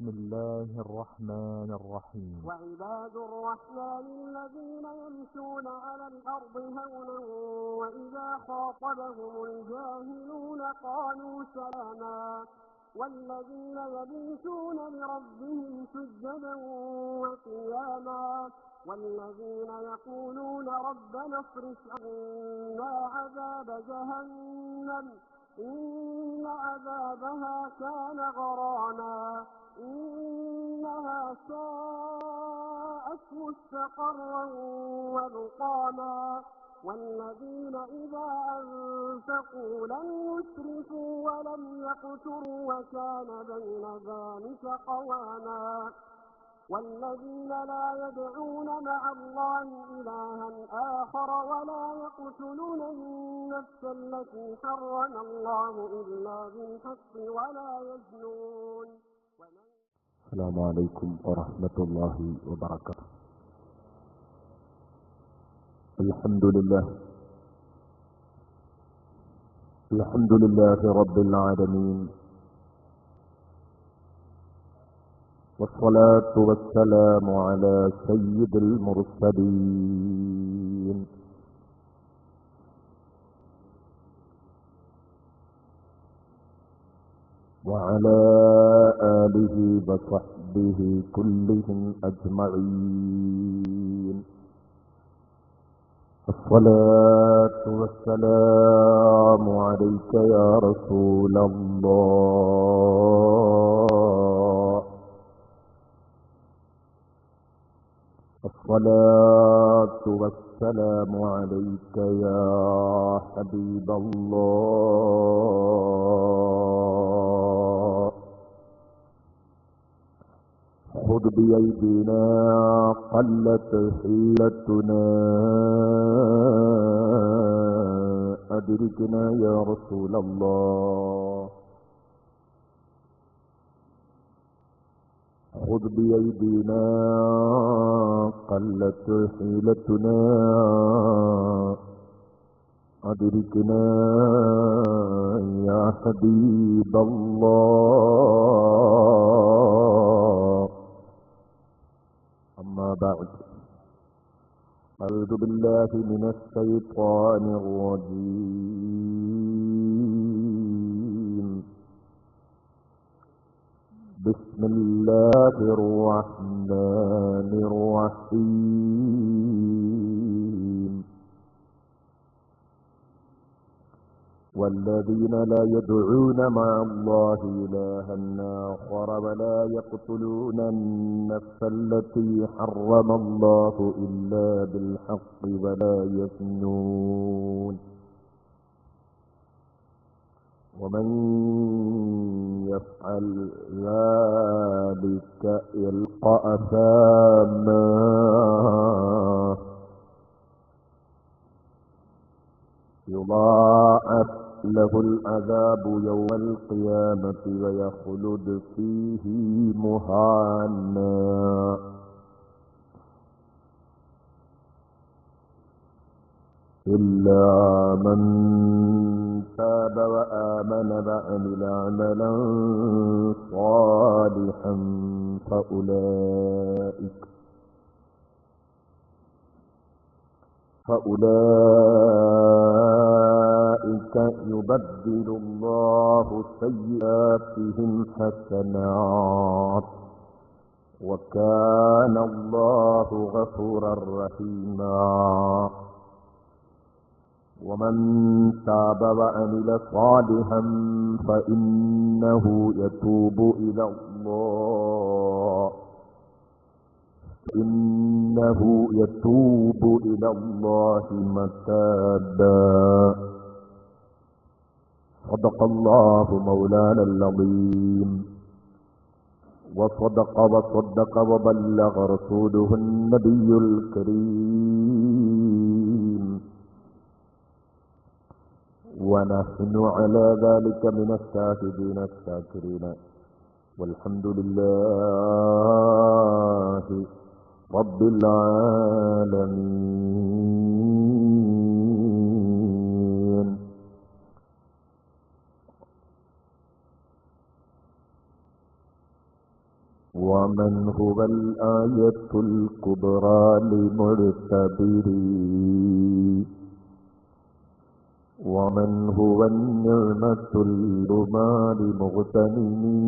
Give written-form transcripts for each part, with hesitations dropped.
بسم الله الرحمن الرحيم. وعباد الرحمن الذين يمشون على الأرض هونا وإذا خاطبهم الجاهلون قالوا سلاما والذين يبيتون لربهم سجدا وقياما والذين يقولون ربنا اصرف عنا عذاب جهنم إن عذابها كان غراما إنها ساءت مستقرا ومقاما والذين إذا أنفقوا لم يسرفوا ولم يقتروا وكان بين ذلك قواما والذين لا يدعون مع الله إلها آخر ولا يقتلون النفس التي حرم الله إلا بالحق ولا يزنون. السلام عليكم ورحمة الله وبركاته. الحمد لله رب العالمين، والصلاة والسلام على سيد المرسلين وعلى آله وصحبه كلهم أجمعين. الصلاة والسلام عليك يا رسول الله، الصلاة والسلام عليك يا حبيب الله. خذ بأيدينا قلت حيلتنا أدركنا يا رسول الله. خذ بأيدينا قلت حيلتنا أدركنا يا حبيب الله. أما بعد، أعوذ بالله من الشيطان الرجيم. بسم الله الرحمن الرحيم. والذين لا يدعون مع الله إلها آخر ولا يقتلون النفس التي حرم الله إلا بالحق ولا يزنون ومن يفعل ذلك يلقى أثاما يضاعف له العذاب يوم القيامة ويخلد فيه مهانا. إلا من تاب وآمن وعمل عملا صالحا فأولئك يبدل الله سيئاتهم حسنات وكان الله غفورا رحيما. ومن تاب وعمل صالحا فإنه يتوب إلى الله متابا. صدق الله مولانا العظيم، وصدق وبلغ رسوله النبي الكريم، ونحن على ذلك من الشاهدين الشاكرين، والحمد لله رب العالمين. ومن هو الآية الكبرى لمعتبري ومن هو النعمة العظمى لمغتنمي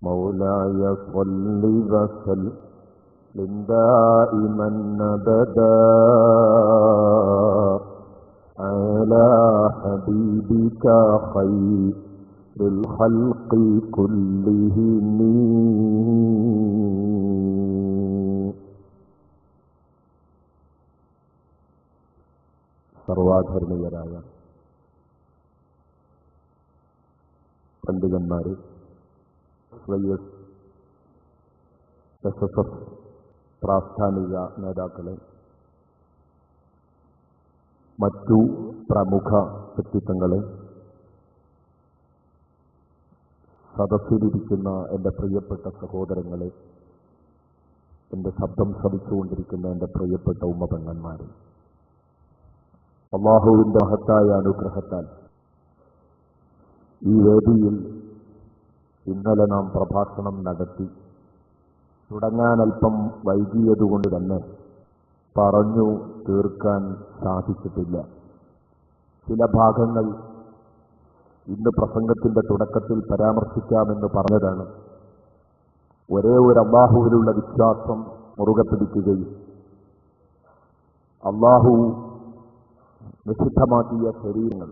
مولاي صل وسلم دائما أبدا على حبيبك خير الخلق كلهم. സർവാധരണീയരായ പണ്ഡിതന്മാരെ, SSF പ്രാസ്ഥാനിക നേതാക്കളെ, മറ്റു പ്രമുഖ വ്യക്തിത്വങ്ങളെ, സദസ്സിലിരിക്കുന്ന എൻ്റെ പ്രിയപ്പെട്ട സഹോദരങ്ങളെ, എൻ്റെ ശബ്ദം ശ്രവിച്ചുകൊണ്ടിരിക്കുന്ന എൻ്റെ പ്രിയപ്പെട്ട ഉമ്മപെങ്ങന്മാരെ, അല്ലാഹുവിൻ്റെ മഹത്തായ അനുഗ്രഹത്താൽ ഈ വേദിയിൽ ഇന്നലെ നാം പ്രഭാഷണം നടത്തി. തുടങ്ങാൻ അല്പം വൈകിയതുകൊണ്ട് തന്നെ പറഞ്ഞു തീർക്കാൻ സാധിച്ചിട്ടില്ല. ചില ഭാഗങ്ങൾ ഇന്ന് പ്രസംഗത്തിന്റെ തുടക്കത്തിൽ പരാമർശിക്കാമെന്ന് പറഞ്ഞതാണ്. ഒരേ ഒരു അല്ലാഹുവിലുള്ള വിശ്വാസം മുറുകെ പിടിക്കുകയും അല്ലാഹു നിഷിദ്ധമാക്കിയ ശരീരങ്ങൾ,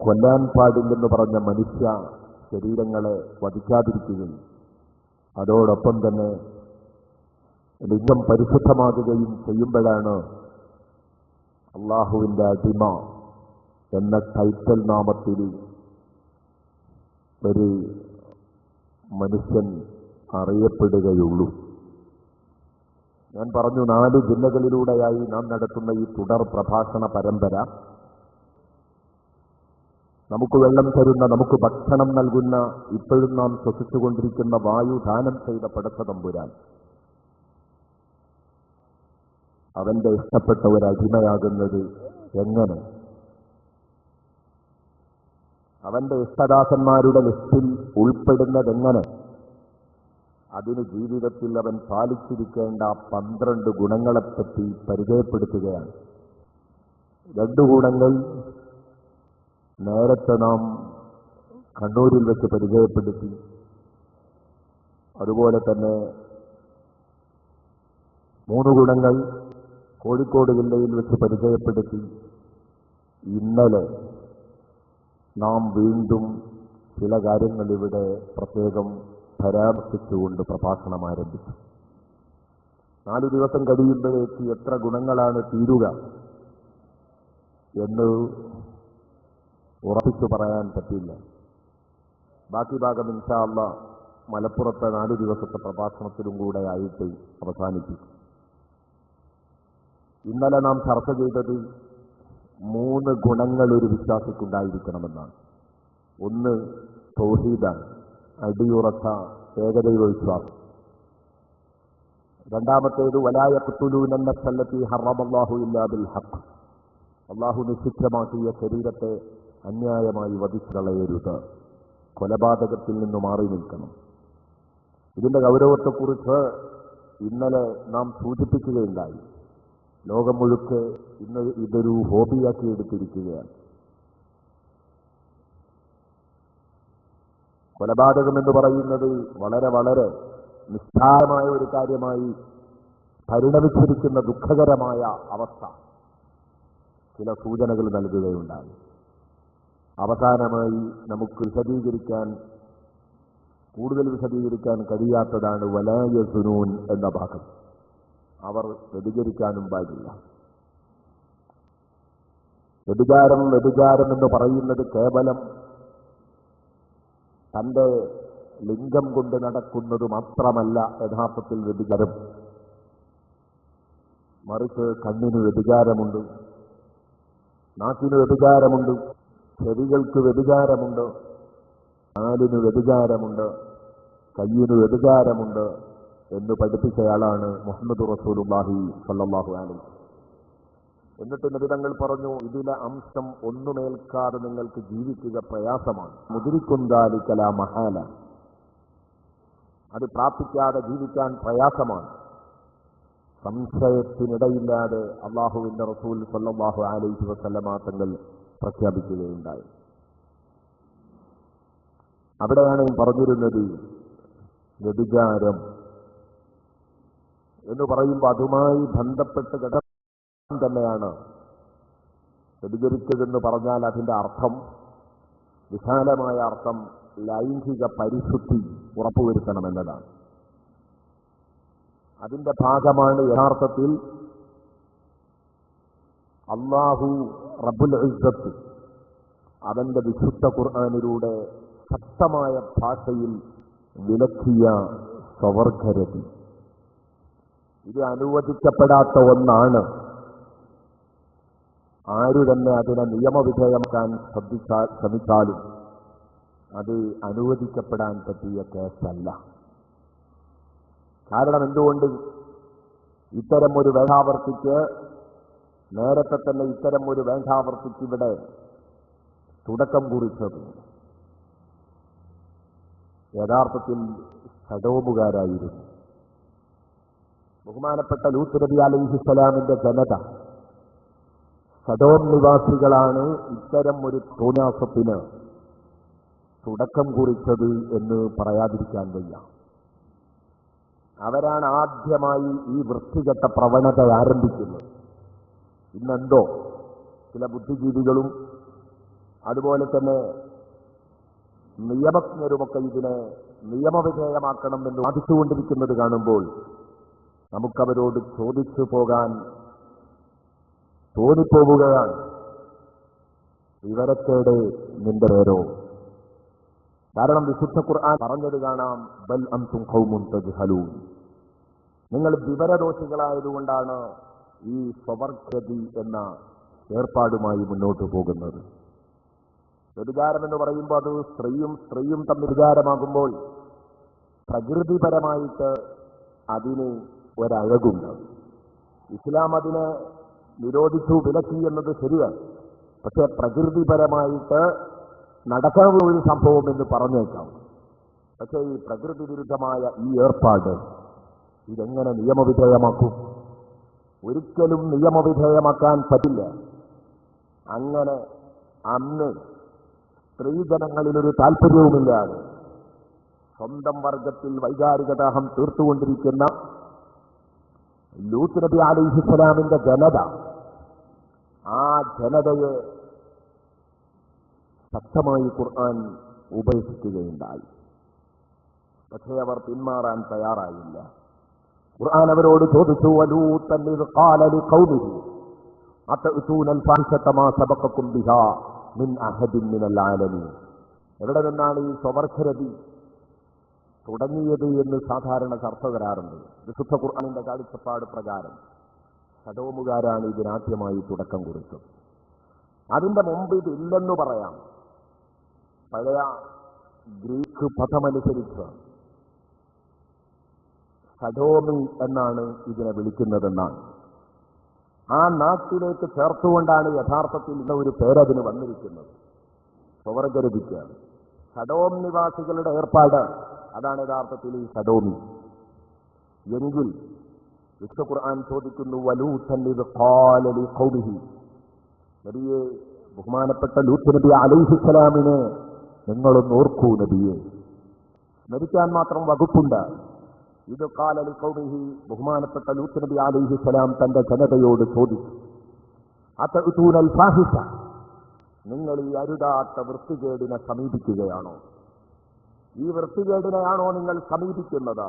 കൊല്ലാൻ പാടില്ലെന്ന് പറഞ്ഞ മനുഷ്യ ശരീരങ്ങളെ വധിക്കാതിരിക്കുകയും അതോടൊപ്പം തന്നെ ലിംഗം പരിശുദ്ധമാകുകയും ചെയ്യുമ്പോഴാണ് അല്ലാഹുവിൻ്റെ അടിമ എന്ന ടൈറ്റൽ നാമത്തിൽ ഒരു മനുഷ്യൻ അറിയപ്പെടുകയുള്ളൂ. ഞാൻ പറഞ്ഞു, 4 ജില്ലകളിലൂടെയായി നാം നടത്തുന്ന ഈ തുടർ പ്രഭാഷണ പരമ്പര നമുക്ക് വെള്ളം തരുന്ന, നമുക്ക് ഭക്ഷണം നൽകുന്ന, ഇപ്പോഴും നാം ശ്വസിച്ചുകൊണ്ടിരിക്കുന്ന വായു ദാനം ചെയ്ത പടച്ച തമ്പുരാൻ അവന്റെ ഇഷ്ടപ്പെട്ട ഒരു അടിമയാകുന്നത് എങ്ങനെ, അവന്റെ ഇഷ്ടദാസന്മാരുടെ ലിസ്റ്റിൽ ഉൾപ്പെടുന്നതെങ്ങനെ, അതിന് ജീവിതത്തിൽ അവൻ പാലിച്ചിരിക്കേണ്ട 12 ഗുണങ്ങളെപ്പറ്റി പരിചയപ്പെടുത്തുകയാണ്. 2 ഗുണങ്ങൾ നേരത്തെ നാം കണ്ണൂരിൽ വെച്ച് പരിചയപ്പെടുത്തി. അതുപോലെ തന്നെ 3 ഗുണങ്ങൾ കോഴിക്കോട് ജില്ലയിൽ വെച്ച് പരിചയപ്പെടുത്തി. ഇന്നലെ നാം വീണ്ടും ചില കാര്യങ്ങൾ ഇവിടെ പ്രത്യേകം പരാമർശിച്ചുകൊണ്ട് പ്രഭാഷണം ആരംഭിച്ചു. 4 ദിവസം കഴിയുമ്പോഴേക്ക് എത്ര ഗുണങ്ങളാണ് തീരുക എന്ന് ഉറപ്പിച്ചു പറയാൻ പറ്റില്ല. ബാക്കി ഭാഗം ഇൻഷാ അല്ലാഹ് മലപ്പുറത്തെ 4 ദിവസത്തെ പ്രഭാഷണത്തിലും കൂടെ ആയിട്ട് അവസാനിപ്പിക്കും. ഇന്നലെ നാം ചർച്ച ചെയ്തത് 3 ഗുണങ്ങൾ ഒരു വിശ്വാസിക്കുണ്ടായിരിക്കണമെന്നാണ്. ഒന്ന് തൗഹീദാണ്, അടിയുറച്ച ഏകദൈവ വിശ്വാസം. രണ്ടാമത്തേത് വലാ യഖ്തുലൂന നഫ്സല്ലതി ഹറമല്ലാഹു ഇല്ലാ ബിൽ ഹഖ്, അല്ലാഹു നിഷിദ്ധമാക്കിയ ശരീരത്തെ അന്യായമായി വധിച്ചുകളയരുത്, കൊലപാതകത്തിൽ നിന്ന് മാറി നിൽക്കണം. ഇതിന്റെ ഗൗരവത്തെക്കുറിച്ച് ഇന്നലെ നാം സൂചിപ്പിക്കുകയുണ്ടായി. ലോകം മുഴുക്കെ ഇന്ന് ഇതൊരു ഹോബിയാക്കി എടുത്തിരിക്കുകയാണ്. കൊലപാതകം എന്ന് പറയുന്നത് വളരെ വളരെ നിസ്സാരമായ ഒരു കാര്യമായി പരിണമിച്ചിരിക്കുന്ന ദുഃഖകരമായ അവസ്ഥ ചില സൂചനകൾ നൽകുകയുണ്ടായി. അവസാനമായി നമുക്ക് കൂടുതൽ വിശദീകരിക്കാൻ കഴിയാത്തതാണ് വലാ യസ്നൂൻ എന്ന ഭാഗം. അവർ വ്യഭിചരിക്കാനും പാടില്ല. വ്യഭിചാരം എന്ന് പറയുന്നത് കേവലം തന്റെ ലിംഗം കൊണ്ട് നടക്കുന്നത് മാത്രമല്ല യഥാർത്ഥത്തിൽ വ്യഭിചാരം. മറിച്ച് കണ്ണിന് വ്യഭിചാരമുണ്ട്, നാക്കിന് വ്യഭിചാരമുണ്ട്, ചെവികൾക്ക് വ്യഭിചാരമുണ്ട്, കാലിന് വ്യഭിചാരമുണ്ട്, കയ്യിന് വ്യഭിചാരമുണ്ട് എന്ന് പഠിപ്പിച്ചയാളാണ് മുഹമ്മദ് റസൂലുള്ളാഹി സ്വല്ലല്ലാഹു അലൈഹി. എന്നിട്ട് നബിതങ്ങൾ പറഞ്ഞു, ഇതിലെ അംശം ഒന്നുമേൽക്കാതെ നിങ്ങൾക്ക് ജീവിക്കുക പ്രയാസമാണ്. മുതിരിക്കുന്താലിക്കല മഹാല, അത് പ്രാപിക്കാതെ ജീവിക്കാൻ പ്രയാസമാണ്. സംശയത്തിനിടയില്ലാതെ അള്ളാഹുവിന്റെ റസൂൽ സല്ലല്ലാഹു അലൈഹി വസല്ലമ തങ്ങൾ പ്രഖ്യാപിക്കുകയുണ്ടായി. അവിടെയാണ് പറഞ്ഞിരുന്നത്, വ്യഭിചാരം എന്ന് പറയുമ്പോൾ അതുമായി ബന്ധപ്പെട്ട് ഘടകം തന്നെയാണ്. വ്യഭിചരിച്ചതെന്ന് പറഞ്ഞാൽ അതിന്റെ അർത്ഥം, വിശാലമായ അർത്ഥം ലൈംഗിക പരിശുദ്ധി ഉറപ്പുവരുത്തണമെന്നതാണ്. അതിന്റെ ഭാഗമാണ് യഥാർത്ഥത്തിൽ അല്ലാഹു റബ്ബുൽ ഇസ്സത്ത് അവന്റെ വിശുദ്ധ ഖുർആനിലൂടെ ശക്തമായ ഭാഷയിൽ വിലക്കിയ സ്വവർഗരതി. ഇത് അനുവദിക്കപ്പെടാത്ത ഒന്നാണ്. ആരു തന്നെ അതിനെ നിയമവിധേയമാക്കാൻ ശ്രമിച്ചാലും അത് അനുവദിക്കപ്പെടാൻ പറ്റിയ കേസല്ല. കാരണം എന്തുകൊണ്ട്? ഇത്തരം ഒരു വേണ്ടാവർത്തിക്ക്, നേരത്തെ തന്നെ ഇത്തരം ഒരു വേണ്ടാവർത്തിക്ക് ഇവിടെ തുടക്കം കുറിച്ചത് യഥാർത്ഥത്തിൽ സഡോമുകാരായിരുന്നു. ബഹുമാനപ്പെട്ട ലൂത്ത് നബി അലൈഹിസ്സലാമിന്റെ ജനത സഡോം നിവാസികളാണ് ഇത്തരം ഒരു തോന്നാസത്തിന് തുടക്കം കുറിച്ചത് എന്ന് പറയാതിരിക്കാൻ വയ്യ. അവരാണ് ആദ്യമായി ഈ വൃത്തികെട്ട പ്രവണത ആരംഭിക്കുന്നത്. ഇന്നെന്തോ ചില ബുദ്ധിജീവികളും അതുപോലെ തന്നെ നിയമജ്ഞരുമൊക്കെ ഇതിനെ നിയമവിധേയമാക്കണം എന്ന് വാദിച്ചുകൊണ്ടിരിക്കുന്നത് കാണുമ്പോൾ നമുക്കവരോട് ചോദിച്ചു പോകാൻ തോന്നിപ്പോവുകയാണ്. വിവരക്കേട് നിന്റെ പേരോ? കാരണം വിശുദ്ധ ഖുർആൻ പറഞ്ഞത് കാണാം, ബൽ അൻതും ഖൗമുൻ തജ്ഹലൂൻ, നിങ്ങൾ വിവരദോഷികളായതുകൊണ്ടാണ് ഈ സ്വവർഗതി എന്ന ഏർപ്പാടുമായി മുന്നോട്ട് പോകുന്നത്. വ്യഭിചാരം എന്ന് പറയുമ്പോൾ അത് സ്ത്രീയും തമ്മിൽ വിചാരമാകുമ്പോൾ പ്രകൃതിപരമായിട്ട് അതിന് ഒരഴകുണ്ട്. ഇസ്ലാം അതിനെ നിരോധിച്ചു, വിലക്കി എന്നത് ശരിയാണ്. പക്ഷെ പ്രകൃതിപരമായിട്ട് നടക്കാവുന്ന ഒരു സംഭവം എന്ന് പറഞ്ഞേക്കാം. പക്ഷേ ഈ പ്രകൃതി വിരുദ്ധമായ ഈ ഏർപ്പാട് ഇതെങ്ങനെ നിയമവിധേയമാക്കും? ഒരിക്കലും നിയമവിധേയമാക്കാൻ പറ്റില്ല. അങ്ങനെ അന്ന് സ്ത്രീജനങ്ങളിലൊരു താല്പര്യവുമില്ലാതെ സ്വന്തം വർഗത്തിൽ വൈകാരികദാഹം തീർത്തുകൊണ്ടിരിക്കുന്ന ലൂത്ത് നബി അലൈഹിസ്സലാമിന്റെ ജനത, ആ ജനതയെ ശക്തമായി ഖുർആൻ ഉപേക്ഷിക്കുകയുണ്ടായി. പക്ഷേ അവർ പിന്മാറാൻ തയ്യാറായില്ല. ഖുർആൻ അവരോട് ചോദിച്ചു, വലൂത്തൻ ഇദ് ഖാല ലിഖൗമിഹി അതഅ്തൂനൽ ഫാഹിശത മാ സബഖകും ബിഹാ മിൻ അഹദിൻ മിനൽ ആലമീൻ. എവിടെ നിന്നാണ് ഈ സ്വവർഗരതി തുടങ്ങിയത് എന്ന് സാധാരണ ചർച്ച വരാറുണ്ട്. വിശുദ്ധ ഖുർആനിന്റെ കാഴ്ചപ്പാട് പ്രകാരം സഡോമുകാരാണ് ഇതിനാദ്യമായി തുടക്കം കുറിച്ചത്. അതിന്റെ മുമ്പ് ഇതില്ലെന്ന് പറയാം. പഴയ ഗ്രീക്ക് പദമനുസരിച്ച് സഡോമി എന്നാണ് ഇതിനെ വിളിക്കുന്നതെന്നാണ്. ആ നാട്ടിലേക്ക് ചേർത്തുകൊണ്ടാണ് യഥാർത്ഥത്തിൽ ഇന്ന ഒരു പേരതിന് വന്നിരിക്കുന്നത്, സ്വവർഗരതിക്ക്. സഡോം നിവാസികളുടെ ഏർപ്പാട് അതാണ് യഥാർത്ഥത്തിൽ ഈ സഡോമി. എങ്കിൽ വിശുദ്ധ ഖുർആൻ ചോദിക്കുന്നു, വലൂത്തൻ ഇദ് ഖാല ലിഖൗമിഹി, നബിയെ, ബഹുമാനപ്പെട്ട ലൂത്ത് നബി അലൈഹിസ്സലാമിനെ നിങ്ങളൊന്ന് ഓർക്കൂ നബിയെ. സ്മരിക്കാൻ മാത്രം വകുപ്പുണ്ട്. ഇത് ഖാല ലിഖൗമിഹി, ബഹുമാനപ്പെട്ട ലൂത്ത് നബി അലൈഹിസ്സലാം തന്റെ ജനതയോട് ചോദിച്ചു, അതഅ്തൂനൽ ഫാഹിശ, നിങ്ങൾ ഈ അരുതാത്ത വൃത്തികേടിനെ സമീപിക്കുകയാണോ? ഈ വൃത്തികേടിനെയാണോ നിങ്ങൾ സമീപിക്കുന്നത്?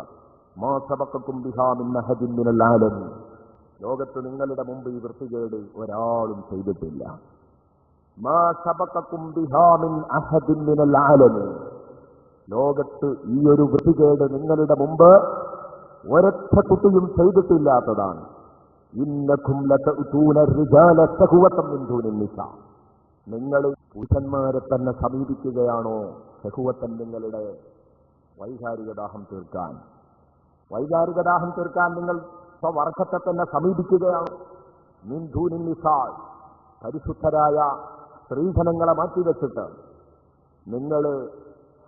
മാ സബഖകും ബിഹാ മിൻ അഹദിൻ മിനൽ ആലമീൻ, ലോകത്ത് നിങ്ങളുടെ മുമ്പ് ഈ വൃത്തികേട് ഒരാളും ചെയ്തിട്ടില്ല. മാ സബഖകും ബിഹാ മിൻ അഹദിൻ മിനൽ ആലമീൻ, ലോകത്ത് ഈ ഒരു വൃത്തികേട് നിങ്ങളുടെ മുമ്പ് ഒരൊറ്റ കുട്ടിയും ചെയ്തിട്ടില്ലാത്തതാണ്. ഇന്നകും ലതഅ്തൂന الرجال ശഹവത മിൻ ദൂനിൻ നിസാ, നിങ്ങൾ പുരുഷന്മാരെ തന്നെ സമീപിക്കുകയാണോ? ശഹവത്തൻ, നിങ്ങളുടെ വൈകാരികദാഹം തീർക്കാൻ. വൈകാരികദാഹം തീർക്കാൻ നിങ്ങൾ സ്വവർഗത്തെ തന്നെ സമീപിക്കുകയാണ്. നിങ്ങൾ പുരുഷന്മാരെ തന്നെ സമീപിക്കുകയാണോ? ശഹവത്തൻ, നിങ്ങളുടെ വൈകാരികദാഹം തീർക്കാൻ. വൈകാരികദാഹം തീർക്കാൻ നിങ്ങൾ സ്വവർഗത്തെ തന്നെ സമീപിക്കുകയാണോ? മിൻ ദൂനി നിസാ, പരിശുദ്ധരായ സ്ത്രീധനങ്ങളെ മാറ്റിവെച്ചിട്ട് നിങ്ങൾ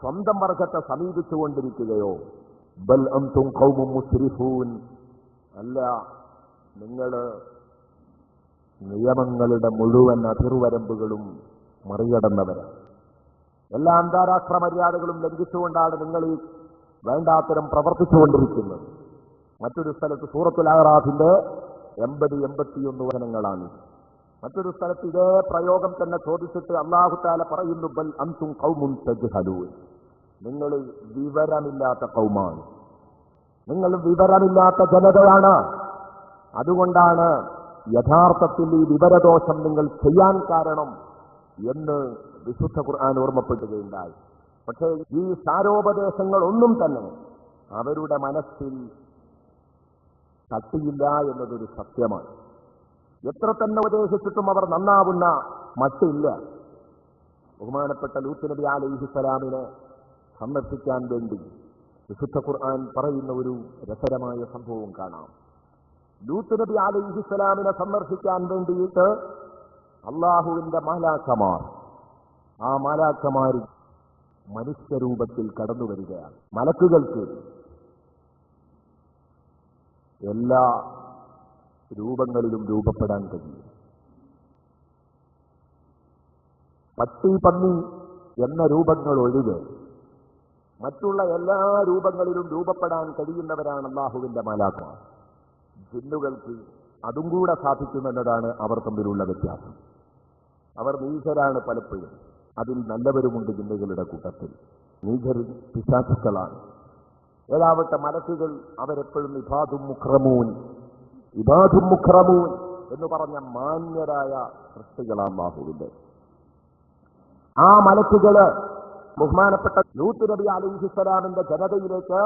സ്വന്തം വർഗത്തെ സമീപിച്ചുകൊണ്ടിരിക്കുകയോ? ബൽ അൻതും ഖൗമും മുസ്രിഫൂൻ, അല്ല, നിങ്ങൾ നിയമങ്ങളുടെ മുഴുവൻ അതിർവരമ്പുകളും മറികടന്നവരാണ്. എല്ലാ അന്താരാഷ്ട്ര മര്യാദകളും ലംഘിച്ചുകൊണ്ടാണ് നിങ്ങൾ ഈ വേണ്ടാത്തരം പ്രവർത്തിച്ചുകൊണ്ടിരിക്കുന്നത്. മറ്റൊരു സ്ഥലത്ത് സൂറത്തുൽ അഅറാഫിന്റെ 80-81 വചനങ്ങളാണ്. മറ്റൊരു സ്ഥലത്ത് ഇതേ പ്രയോഗം തന്നെ ചോദിച്ചിട്ട് അല്ലാഹു തആല പറയുന്നു, ബൽ അൻതും ഖൗമുൻ തജ്ഹലൂൻ, നിങ്ങൾ വിവരമില്ലാത്ത ഖൗമാണ്, നിങ്ങൾ വിവരമില്ലാത്ത ജനതയാണ്. അതുകൊണ്ടാണ് യഥാർത്ഥത്തിൽ ഈ വിവരദോഷം നിങ്ങൾ ചെയ്യാൻ കാരണം എന്ന് വിശുദ്ധ ഖുർആൻ ഓർമ്മപ്പെടുകയുണ്ടായി. പക്ഷേ ഈ സാരോപദേശങ്ങളൊന്നും തന്നെ അവരുടെ മനസ്സിൽ തട്ടിയില്ല എന്നതൊരു സത്യമാണ്. എത്ര തന്നെ ഉപദേശിച്ചിട്ടും അവർ നന്നാവുന്ന മട്ടില്ല. ബഹുമാനപ്പെട്ട ലൂത്ത് നബി അലൈഹിസ്സലാമിനെ സന്ദർശിക്കാൻ വേണ്ടി വിശുദ്ധ ഖുർആൻ പറയുന്ന ഒരു രസകരമായ സംഭവം കാണാം. ലൂത്ത് നബി അലൈഹിസ്സലാമിനെ സന്ദർശിക്കാൻ വേണ്ടിയിട്ട് അള്ളാഹുവിന്റെ മാലാഖമാർ, ആ മാലാഖമാർ മനുഷ്യരൂപത്തിൽ കടന്നു വരികയാണ്. മലക്കുകൾക്ക് എല്ലാ രൂപങ്ങളിലും രൂപപ്പെടാൻ കഴിയും. പട്ടി, പന്നി എന്ന രൂപങ്ങൾ ഒഴികെ മറ്റുള്ള എല്ലാ രൂപങ്ങളിലും രൂപപ്പെടാൻ കഴിയുന്നവരാണ് അല്ലാഹുവിന്റെ മാലാഖമാർ. ജിന്നുകൾക്ക് അതും കൂടെ സാധിക്കുമെന്നതാണ് അവർ തമ്മിലുള്ള വ്യത്യാസം. അവർ നീചരാണ് പലപ്പോഴും. അതിൽ നല്ലവരുമുണ്ട് ജിന്നുകളുടെ കൂട്ടത്തിൽ. നീചർ പിശാചുക്കളാണ്. ഏതാവട്ടെ മലക്കുകൾ അവരെപ്പോഴും ഇബാദും മുഖ്റമൂൻ എന്ന് പറഞ്ഞ മാന്യരായ സൃഷ്ടികളാണ് അല്ലാഹുവിന്റെ. ആ മലക്കുകള് ബഹുമാനപ്പെട്ട ലൂത്ത് നബി അലൈഹിസ്സലാമിന്റെ ജനതയിലേക്ക്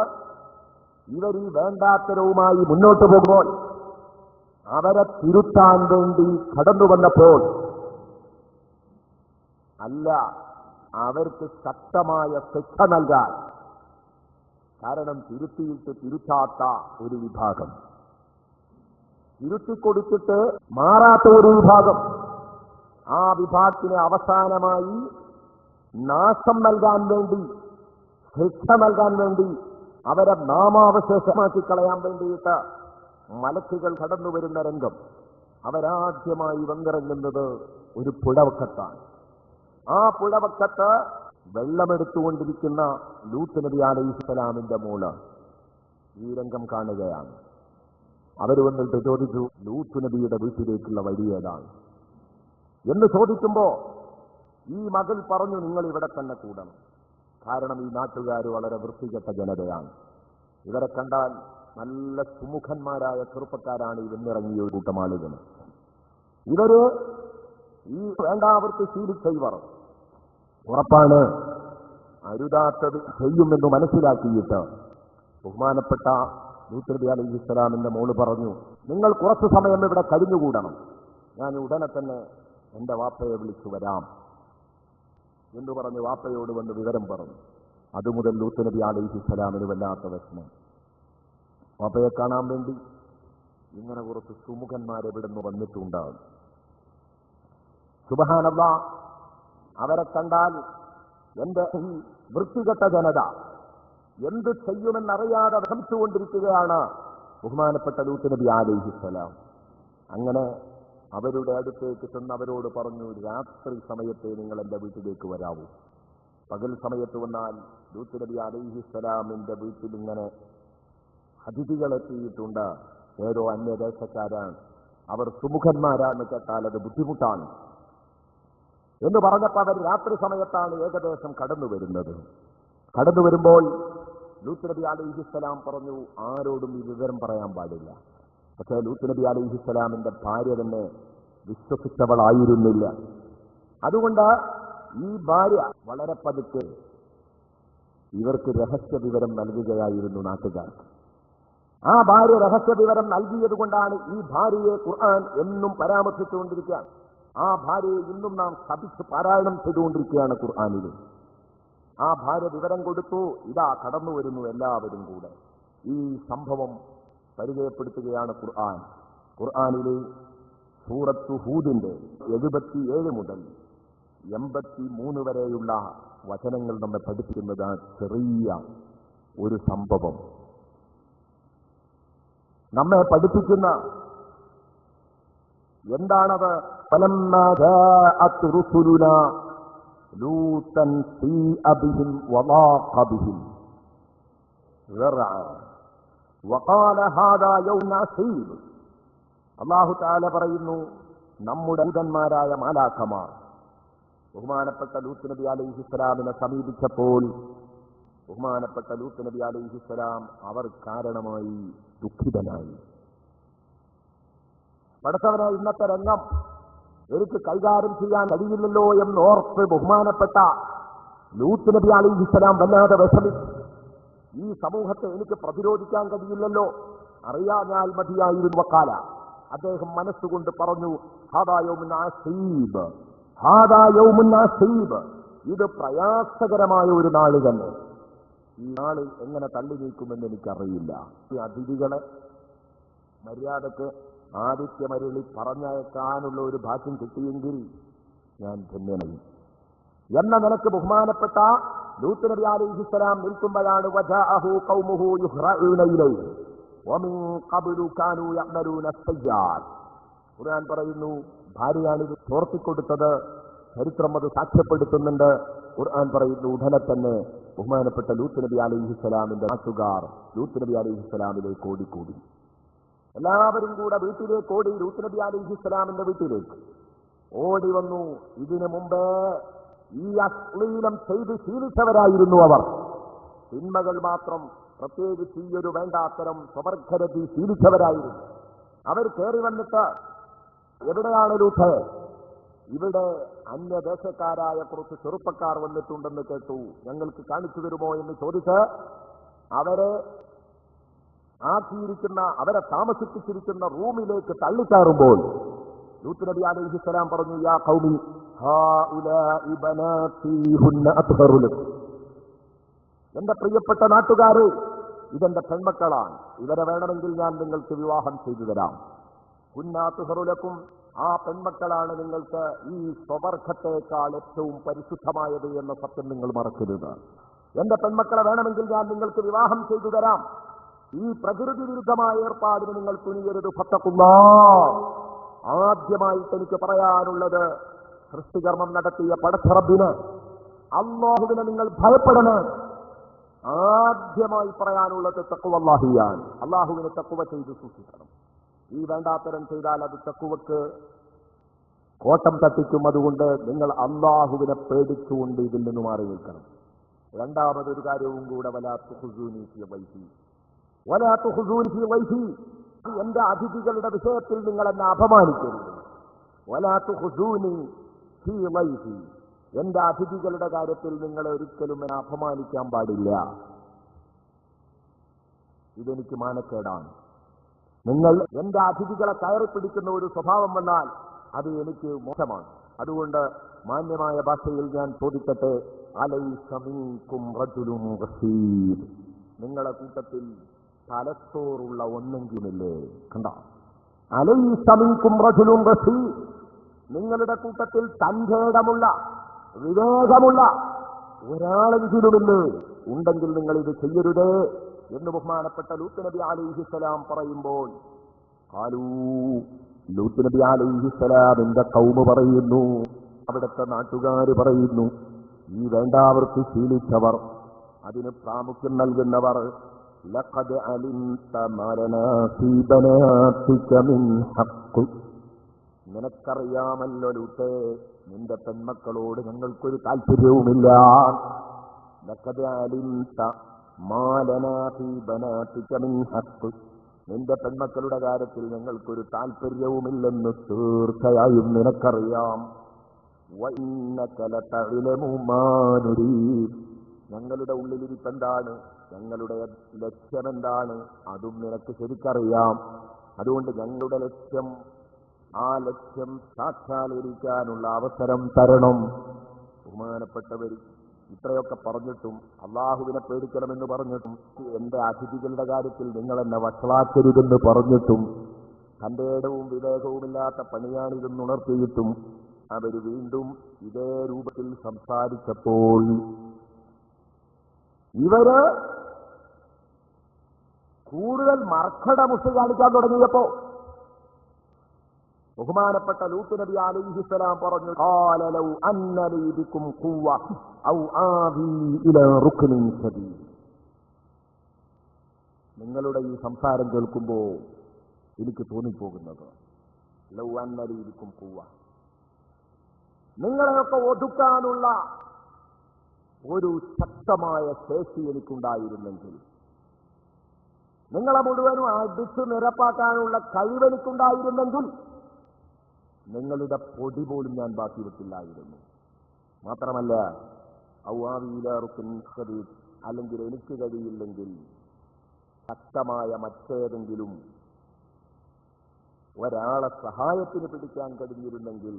ഇവർ ഈ വേണ്ടാത്തരവുമായി മുന്നോട്ട് പോകുമ്പോൾ അവരെ തിരുത്താൻ വേണ്ടി കടന്നു വന്നപ്പോൾ അല്ല, അവർക്ക് ശക്തമായ ശിക്ഷ നൽകാൻ. കാരണം തിരുത്തിയിട്ട് തിരുത്താത്ത ഒരു വിഭാഗം, തിരുത്തിക്കൊടുത്തിട്ട് മാറാത്ത ഒരു വിഭാഗം, ആ വിഭാഗത്തിന് അവസാനമായി നാശം നൽകാൻ വേണ്ടി, ശിക്ഷ നൽകാൻ വേണ്ടി, അവരെ നാമാവശേഷമാക്കി കളയാൻ വേണ്ടിയിട്ട് മലക്കുകൾ കടന്നു വരുന്ന രംഗം. അവരാദ്യമായി വന്നിറങ്ങുന്നത് ഒരു പുഴവക്കത്താണ്. ആ പുഴവക്കത്ത് വെള്ളമെടുത്തുകൊണ്ടിരിക്കുന്ന ലൂത്ത് നബി അലൈഹിസ്സലാമിന്റെ മോള് ഈ രംഗം കാണുകയാണ്. അവർ വന്നിട്ട് ചോദിച്ചു, ലൂത്ത് നബിയുടെ വീട്ടിലേക്കുള്ള വഴി ഏതാണ് എന്ന് ചോദിക്കുമ്പോ ഈ മകൾ പറഞ്ഞു, നിങ്ങൾ ഇവിടെ തന്നെ കൂടണം. കാരണം ഈ നാട്ടുകാർ വളരെ വൃത്തികെട്ട ജനതയാണ്. ഇവരെ കണ്ടാൽ നല്ല സുമുഖന്മാരായ ചെറുപ്പക്കാരാണ് ഈ വന്നിറങ്ങിയ ഒരു കൂട്ടം ആളുകൾ. ഇവര് ഈ വേണ്ടാവർക്ക് ശീലിച്ചവർ ഉറപ്പാണ്, അരുതാത്തത് ചെയ്യുമെന്ന് മനസ്സിലാക്കിയിട്ട് ബഹുമാനപ്പെട്ട ലൂത്ത് നബി അലൈഹിസ്സലാമിന്റെ മോള് പറഞ്ഞു, നിങ്ങൾ കുറച്ചു സമയം ഇവിടെ കഴിഞ്ഞുകൂടണം, ഞാൻ ഉടനെ തന്നെ എന്റെ വാപ്പയെ വിളിച്ചു വരാം എന്ന് പറഞ്ഞ് വാപ്പയോട് വന്ന് വിവരം പറഞ്ഞു. അതുമുതൽ ലൂത്ത് നബി അലൈഹിസ്സലാമിന് വല്ലാത്ത വിഷമം. വാപ്പയെ കാണാൻ വേണ്ടി ഇങ്ങനെ കുറച്ച് സുമുഖന്മാരെവിടെ നിന്ന് വന്നിട്ടുണ്ടാകും. സുബ്ഹാനല്ലാഹ്, അവരെ കണ്ടാൽ എന്റെ ഈ വൃത്തികെട്ട ജനത എന്ത് ചെയ്യുമെന്നറിയാതെ വിഷമിച്ചുകൊണ്ടിരിക്കുകയാണ് ബഹുമാനപ്പെട്ട ലൂത്ത് നബി അലൈഹിസ്സലാം. അങ്ങനെ അവരുടെ അടുത്തേക്ക് ചെന്ന് അവരോട് പറഞ്ഞു, രാത്രി സമയത്തെ നിങ്ങൾ എന്റെ വീട്ടിലേക്ക് വരാവൂ. പകൽ സമയത്ത് വന്നാൽ ലൂത്ത് നബി അലൈഹിസ്സലാമിന്റെ വീട്ടിൽ ഇങ്ങനെ അതിഥികളെത്തിയിട്ടുണ്ട്, ഏതോ അന്യദേശക്കാരാണ്, അവർ സുമുഖന്മാരാണെന്ന് കേട്ടാൽ അത് ബുദ്ധിമുട്ടാണ് എന്ന് പറഞ്ഞപ്പോൾ അവർ രാത്രി സമയത്താണ് ഏകദേശം കടന്നു വരുന്നത്. കടന്നു വരുമ്പോൾ ലൂത്ത് നബി അലൈഹിസ്സലാം പറഞ്ഞു, ആരോടും ഈ വിവരം പറയാൻ പാടില്ല. പക്ഷേ ലൂത്ത് നബി അലൈഹിസ്സലാമിന്റെ ഭാര്യ തന്നെ വിശ്വസിച്ചവളായിരുന്നില്ല. അതുകൊണ്ട് ഈ ഭാര്യ വളരെ പതുക്കെ ഇവർക്ക് രഹസ്യ വിവരം നൽകുകയായിരുന്നു നാട്ടുകാർക്ക്. ആ ഭാര്യ രഹസ്യ വിവരം നൽകിയത് കൊണ്ടാണ് ഈ ഭാര്യയെ ഖുർആൻ എന്നും പരാമർശിച്ചുകൊണ്ടിരിക്കുക. ആ ഭാര്യയെ ഇന്നും നാം ശപിച്ച് പാരായണം ചെയ്തുകൊണ്ടിരിക്കുകയാണ് ഖുർആനിൽ. ആ ഭാര്യ വിവരം കൊടുത്തു, ഇതാ കടന്നു വരുന്നു എല്ലാവരും കൂടെ. ഈ സംഭവം പരിചയപ്പെടുത്തുകയാണ് ഖുർആൻ. ഖുർആനിലെ സൂറത്തു ഹൂദിന്റെ 77 മുതൽ 83 വരെയുള്ള വചനങ്ങൾ നമ്മെ പഠിപ്പിക്കുന്നത് ആ ചെറിയ ഒരു സംഭവം നമ്മെ പഠിപ്പിക്കുന്ന എന്താണത്? ഫലമ്മാ ജാഅത് റുസുലുനാ ലൂതൻ സീഅ ബിഹിം വളാഖ ബിഹിം ഗറഅ വഖാല ഹാദാ യൗമ അസീബ്. അല്ലാഹു തആല പറയുന്നു, നമ്മുടെ ദൂതന്മാരായ മാലാഖമാർ ബഹുമാനപ്പെട്ട ലൂത്ത് നബി അലൈഹിസ്സലാമിനെ സമീപിച്ചപ്പോൾ ബഹുമാനപ്പെട്ട ലൂത്ത് നബി അലൈഹിസ്സലാം അവർ കാരണമായി ദുഃഖിതനായി. പടച്ചവനെ, ഇന്നത്തെ രംഗം എനിക്ക് കൈകാര്യം ചെയ്യാൻ കഴിയില്ലല്ലോ എന്നോർത്ത് ബഹുമാനപ്പെട്ട ലൂത്ത് നബി അലൈഹിസ്സലാം വല്ലാതെ വിഷമിച്ചു. ഈ സമൂഹത്തെ എനിക്ക് പ്രതിരോധിക്കാൻ കഴിയില്ലല്ലോ, അറിയാഞ്ഞാൽ മതിയായിരുന്നു. വക്കാല, അദ്ദേഹം മനസ്സുകൊണ്ട് പറഞ്ഞു, ഹാദാ യൗമുൻ അസീബ്, ഹാദാ യൗമുൻ അസീബ്, ഇത് പ്രയാസകരമായ ഒരു നാള് തന്നെ. ഈ നാള് എങ്ങനെ തള്ളി നീക്കുമെന്ന് എനിക്കറിയില്ല. ഈ അതിഥികളെ മര്യാദക്ക് ആദിത്യമരുളി പറഞ്ഞയക്കാനുള്ള ഒരു ഭാഗ്യം കിട്ടിയെങ്കിൽ ഞാൻ ധന്യനായി എന്ന നിലക്ക് ബഹുമാനപ്പെട്ട ലൂത്ത് നബി അലൈഹിസ്സലാം നിൽക്കുമ്പോഴാണ് വജാഅഹു ഖൗമുഹു യുഹ്റഊന ഇലൈഹി വമിൻ ഖബ്ലു കാനൂ യഅമലൂന അസ്സയ്യാത്ത്. ഖുർആൻ പറയുന്നു, ഭാര്യയാണിത് ചോർത്തിക്കൊടുത്തത്. ചരിത്രം അത് സാക്ഷ്യപ്പെടുത്തുന്നുണ്ട്. ഖുർആൻ പറയുന്നു, ഉടനെ തന്നെ ബഹുമാനപ്പെട്ട ലൂത്ത് നബി അലൈഹിസ്സലാമിന്റെ നാട്ടുകാർ ലൂത്ത് നബി അലൈഹിസ്സലാമിലേക്ക് ഓടിക്കൂടി. എല്ലാവരും കൂടെ വീട്ടിലേക്ക് ഓടി. ലൂത്ത് നബി അലൈഹിസ്സലാമിന്റെ വീട്ടിലേക്ക് ഓടി വന്നു. ഇതിനു മുമ്പേ ഈ അശ്ലീലം ചെയ്ത് ശീലിച്ചവരായിരുന്നു അവർ. തിന്മകൾ മാത്രം, പ്രത്യേകിച്ച് ഈ ഒരു വേണ്ടാത്തരം സ്വവർഗരതി ശീലിച്ചവരായിരുന്നു അവർ. കയറി വന്നിട്ട്, എവിടെയാണ് ലൂത്ത്? ഇവിടെ അന്യദേശക്കാരായ കുറച്ച് ചെറുപ്പക്കാർ വന്നിട്ടുണ്ടെന്ന് കേട്ടു, ഞങ്ങൾക്ക് കാണിച്ചു തരുമോ എന്ന് ചോദിച്ച് അവരെ ആക്കിയിരിക്കുന്ന, അവരെ താമസിപ്പിച്ചിരിക്കുന്ന റൂമിലേക്ക് തള്ളിക്കയറുമ്പോൾ ലൂത്ത് നബി അലൈഹിസ്സലാം പറഞ്ഞു, യാ ഖൗമി ഹാഉലാഇ ബനാതി ഹുന്ന അത്ഹറു ലക്കും. എന്റെ പ്രിയപ്പെട്ട നാട്ടുകാരെ, ഇതെന്റെ പെൺമക്കളാണ്, ഇവരെ വേണമെങ്കിൽ ഞാൻ നിങ്ങൾക്ക് വിവാഹം ചെയ്തു തരാം. ഹുന്ന അത്ഹറു ലക്കും, ആ പെൺമക്കളാണ് നിങ്ങൾക്ക് ഈ സ്വവർഗത്തേക്കാൾ ഏറ്റവും പരിശുദ്ധമായത് എന്ന സത്യം നിങ്ങൾ മറക്കരുത്. എന്റെ പെൺമക്കളെ വേണമെങ്കിൽ ഞാൻ നിങ്ങൾക്ക് വിവാഹം ചെയ്തു തരാം. ഈ പ്രകൃതി വിരുദ്ധമായ ഏർപ്പാടിന് നിങ്ങൾ തുനിയരുത്. ഫത്തഖുല്ലാഹ്. ആദ്യമായിട്ട് എനിക്ക് പറയാനുള്ളത്, സൃഷ്ടികർമ്മം നടത്തിയ പടച്ചറബിന്, അല്ലാഹുവിനെ നിങ്ങൾ ഭയപ്പെടണം. ആദ്യമായി പറയാനുള്ളത് തഖ്വല്ലാഹിയാണ്. അല്ലാഹുവിനെ തഖ്വ ചെയ്ത് സൂക്ഷിക്കണം. ഈ വേണ്ടാത്തരം ചെയ്താൽ അത് തഖ്വക്ക് കോട്ടം തട്ടിക്കും. അതുകൊണ്ട് നിങ്ങൾ അല്ലാഹുവിനെ പേടിച്ചുകൊണ്ട് ഇതിൽ നിന്ന് മാറി നിൽക്കണം. രണ്ടാമതൊരു കാര്യവും കൂടെ, വലാ തുഖ്സൂനി ഫീ വൈഫി, വലാ തുഖ്സൂനി ഫീ വൈഫി, എന്റെ അതിഥികളുടെ വിഷയത്തിൽ നിങ്ങൾ എന്നെ അപമാനിക്കരുത്. വലാ തുഖ്സൂനി ഫീ വൈഫി, എന്റെ അതിഥികളുടെ കാര്യത്തിൽ നിങ്ങൾ ഒരിക്കലും എന്നെ അപമാനിക്കാൻ പാടില്ല. ഇതെനിക്ക് മാനക്കേടാണ്. നിങ്ങൾ എന്റെ അതിഥികളെ കയറി പിടിക്കുന്ന ഒരു സ്വഭാവം വന്നാൽ അത് എനിക്ക് മോശമാണ്. അതുകൊണ്ട് മാന്യമായ ഭാഷയിൽ ഞാൻ ചോദിക്കട്ടെ, അലൈസ മിൻകും റജുലുൻ റഷീദ്, നിങ്ങളുടെ കൂട്ടത്തിൽ തലച്ചോറുള്ള ഒന്നെങ്കിലില്ലേ? കണ്ട, അലൈസ മിൻകും റജുലുൻ റഷീദ്, നിങ്ങളുടെ കൂട്ടത്തിൽ തന്റേടമുള്ള വിവേകമുള്ള ഒരാളെങ്കിലുമില്ലേ? ഉണ്ടെങ്കിൽ നിങ്ങൾ ഇത് ചെയ്യരുതേ എന്ന് ബഹുമാനപ്പെട്ട ലൂത്ത് നബി അലൈഹിസ്സലാം പറയുമ്പോൾ, ഖാലൂ, ലൂത്ത് നബി അലൈഹിസ്സലാമിന്റെ ഖൗമ് പറയുന്നു, അവിടുത്തെ നാട്ടുകാര് പറയുന്നു, ഈ വേണ്ടാവർക്ക് ശീലിച്ചവർ, അതിന് പ്രാമുഖ്യം നൽകുന്നവർ, ലഖദ് അലിംത മാ ലനാ ഫീ ബനാതിക മിൻ ഹഖ്, നിനക്കറിയാമല്ലോ ലൂത്തേ, നിന്റെ പെൺമക്കളോട് ഞങ്ങൾക്കൊരു താല്പര്യവുമില്ല. ലഖദ് അലിംത മാ ലനാ ഫീ ബനാതിക മിൻ ഹഖ്, നിന്റെ പെൺമക്കളുടെ കാര്യത്തിൽ ഞങ്ങൾക്കൊരു താല്പര്യവുമില്ലെന്ന് തീർച്ചയായും നിനക്കറിയാം. വഇന്നക ലതഅലമു മാ നുരീദ്, ഞങ്ങളുടെ ഉള്ളിലിരിപ്പെന്താണ്, ഞങ്ങളുടെ ലക്ഷ്യമെന്താണ്, അതും നിനക്ക് ശരിക്കറിയാം. അതുകൊണ്ട് ഞങ്ങളുടെ ലക്ഷ്യം, ആ ലക്ഷ്യം സാക്ഷാത്കരിക്കാനുള്ള അവസരം തരണം. ബഹുമാനപ്പെട്ടവർ, ഇത്രയൊക്കെ പറഞ്ഞിട്ടും, അള്ളാഹുവിനെ പേടിക്കണമെന്ന് പറഞ്ഞിട്ടും, എന്റെ അതിഥികളുടെ കാര്യത്തിൽ നിങ്ങൾ എന്നെ വഷളാക്കരുതെന്ന് പറഞ്ഞിട്ടും, തന്റെ ഇടവും വിവേകവുമില്ലാത്ത പണിയാണിതെന്നുണർത്തിയിട്ടും അവർ വീണ്ടും ഇതേ രൂപത്തിൽ സംസാരിച്ചപ്പോൾ ഇവര് കൂടുതൽ മർക്കടമുഷ് കാണിക്കാൻ തുടങ്ങിയപ്പോ ബഹുമാനപ്പെട്ട ലൂത്ത് നബി അലൈഹിസ്സലാം പറഞ്ഞു, ഖാല ലൗ അന്ന ലീ ബികും ഖുവ്വ ഔ ആവി ഇലാ റുക്നിൻ ശദീദ്. നിങ്ങളുടെ ഈ സംസാരം കേൾക്കുമ്പോൾ എനിക്ക് തോന്നിപ്പോകുന്നത്, ലൗ അന്ന ലീ ബികും ഖുവ്വ, നിങ്ങളെയൊക്കെ ഒതുക്കാനുള്ള ഒരു ശക്തമായ ശേഷി എനിക്കുണ്ടായിരുന്നെങ്കിൽ, നിങ്ങളെ മുഴുവനും അടിച്ചു നിരപ്പാക്കാനുള്ള കഴിവെനിക്കുണ്ടായിരുന്നെങ്കിൽ നിങ്ങളുടെ പൊടി പോലും ഞാൻ ബാക്കി വെക്കില്ലായിരുന്നു. മാത്രമല്ല അല്ലെങ്കിൽ എനിക്ക് കഴിയില്ലെങ്കിൽ ശക്തമായ മറ്റേതെങ്കിലും ഒരാളെ സഹായത്തിന് പിടിക്കാൻ കഴിഞ്ഞിരുന്നെങ്കിൽ,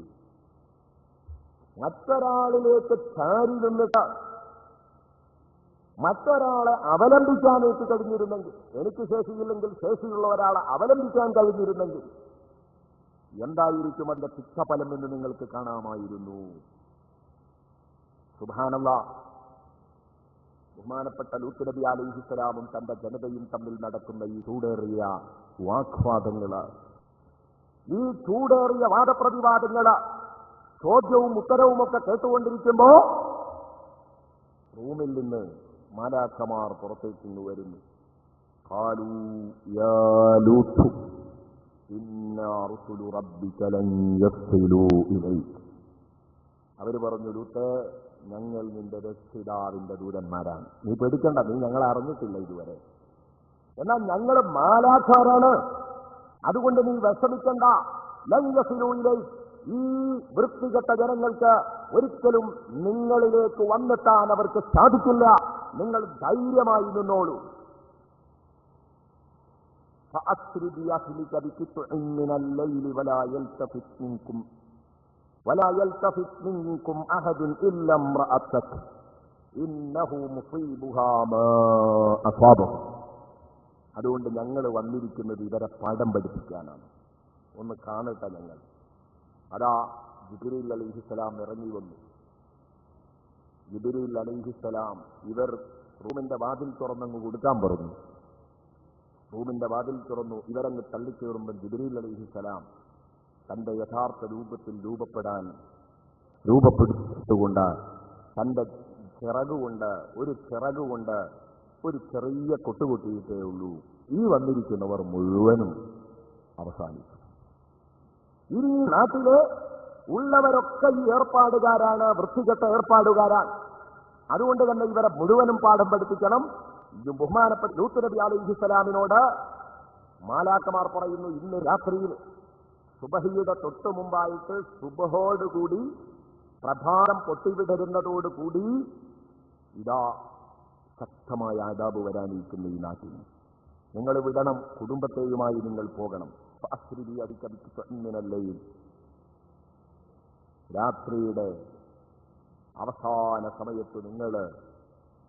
മറ്റൊരാളിലേക്ക് ചാരി നിന്നിട്ട് മറ്റൊരാളെ അവലംബിക്കാനേക്ക് കഴിഞ്ഞിരുന്നെങ്കിൽ, എനിക്ക് ശേഷിയില്ലെങ്കിൽ ശേഷിയുള്ള ഒരാളെ അവലംബിക്കാൻ കഴിഞ്ഞിരുന്നെങ്കിൽ എന്തായിരിക്കും അതിന്റെ ശിക്ഷഫലം എന്ന് നിങ്ങൾക്ക് കാണാമായിരുന്നു. സുബ്ഹാനല്ലാഹ്. ബഹുമാനപ്പെട്ട ലൂത്ത് നബി അലൈഹിസ്സലാമും തന്റെ ജനതയും തമ്മിൽ നടക്കുന്ന ഈ ചൂടേറിയ വാഗ്വാദങ്ങള്, ഈ ചൂടേറിയ വാദപ്രതിവാദങ്ങള്, ചോദ്യവും ഉത്തരവും ഒക്കെ കേട്ടുകൊണ്ടിരിക്കുമ്പോ റൂമിൽ നിന്ന് മാലാഖമാർ പുറത്തേക്ക് വരുന്നു. ഖാലൂ യാ ലൂത്ത് ഇന്നാ റുസുലു റബ്ബിക ലൻ യസ്ലൂ ഇലൈക. അവർ പറഞ്ഞു, ലൂത്ത്, ഞങ്ങൾ നിന്റെ രക്ഷിതാവിന്റെ ദൂതന്മാരാണ്, നീ പേടിക്കണ്ട, നീ ഞങ്ങളെ അറിഞ്ഞിട്ടില്ല ഇതുവരെ, എന്നാൽ ഞങ്ങൾ മാലാഖമാരാണ്, അതുകൊണ്ട് നീ വിഷമിക്കണ്ട. ലൻ യസ്ലൂ ഇലൈക, ഈ വൃത്തികെട്ട ജനങ്ങൾക്ക് ഒരിക്കലും നിങ്ങളിലേക്ക് വന്നെത്താൻ അവർക്ക് സാധിക്കില്ല, നിങ്ങൾ ധൈര്യമായി നിന്നോളൂ. فأسر بأهلك بقطع من الليل ولا يلتفت منكم أحد إلا امرأتك إنه مصيبها ما أصابه. അതുകൊണ്ട് ഞങ്ങൾ വന്നിരിക്കുന്നത് ഇവരെ പാഠം പഠിപ്പിക്കാനാണ്. ഒന്ന് കാണട്ടെ ഞങ്ങൾ. അതാ ജിബ്രീൽ അലൈഹിസ്സലാം ഇറങ്ങി വന്നു. ജിബ്രീൽ അലൈഹിസ്സലാം ഇവർ റൂമിന്റെ വാതിൽ തുറന്നങ്ങ് കൊടുക്കാൻ പറഞ്ഞു. റൂമിന്റെ വാതിൽ തുറന്നു. ഇവരങ്ങ് തള്ളിക്കയറുമ്പോൾ ജിബ്രീൽ അലൈഹിസ്സലാം തന്റെ യഥാർത്ഥ രൂപത്തിൽ രൂപപ്പെടുത്തിക്കൊണ്ട് തന്റെ ചിറകുകൊണ്ട് ഒരു ചെറിയ കൊട്ടുകൊട്ടിയിട്ടേ ഉള്ളൂ. ഈ വന്നിരിക്കുന്നവർ മുഴുവനും അവസാനിച്ചു. ഈ നാട്ടിലെ ഉള്ളവരൊക്കെ ഈ ഏർപ്പാടുകാരാണ്, വൃത്തികെട്ട ഏർപ്പാടുകാരാണ്. അതുകൊണ്ട് തന്നെ ഇവരെ മുഴുവനും പാഠം പഠിപ്പിക്കണം. ബഹുമാനപ്പെട്ട ലൂത്ത് നബി അലൈഹിസ്സലാമിനോട് മാലാഖമാർ പറയുന്നു, ഇന്ന് രാത്രിയിൽ സുബഹിയുടെ തൊട്ടു മുമ്പായിട്ട് സുബഹോടുകൂടി പ്രഭാതം പൊട്ടിവിടരുന്നതോടുകൂടി ഇതാ ശക്തമായ അദാബ് വരാനിരിക്കുന്നു ഈ നാട്ടിൽ. നിങ്ങൾ വിടണം, കുടുംബത്തെയുമായി നിങ്ങൾ പോകണം. രാത്രിയുടെ അവസാന സമയത്ത്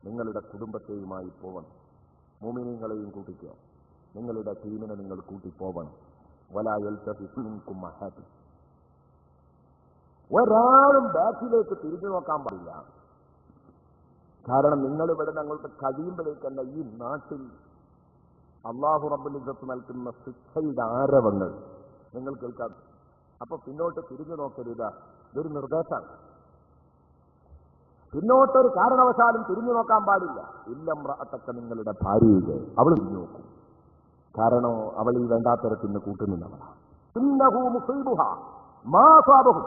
നിങ്ങളുടെ കുടുംബത്തെയുമായി പോകണം. മുഅ്മിനീങ്ങളെയും കൂട്ടിക്കോ, നിങ്ങളുടെ ടീമിനെ നിങ്ങൾ കൂട്ടിപ്പോകണം. വലാ യൽതഫിത് മിൻകും അഹദ്, ഒരാളും ബാക്കിലേക്ക് തിരിഞ്ഞു നോക്കാൻ പാടില്ല. കാരണം നിങ്ങൾ ഇവിടെ ഞങ്ങൾക്ക് കഴിയുമ്പോഴേക്കല്ല ഈ നാട്ടിൽ അല്ലാഹു റബ്ബുൽ ഇസ്സത്ത് നൽകുന്ന ശിക്ഷയുടെ ആരവങ്ങൾ നിങ്ങൾ കേൾക്കാം. അപ്പൊ പിന്നോട്ട് തിരിഞ്ഞു നോക്കരുത്, ഇതൊരു നിർദ്ദേശമാണ്. പിന്നോട്ടൊരു കാരണവശാലും തിരിഞ്ഞു നോക്കാൻ പാടില്ല. ഇല്ലംറഅതക, നിങ്ങളുടെ ഭാര്യയില് അവൾ തിരിഞ്ഞു നോക്കും. കാരണം അവൾ ഈ വേണ്ടാത്തരത്തിന് കൂട്ടുനിന്നവളാണ്. ഇന്നഹു മുസീബുഹാ മാ അസാബഹും,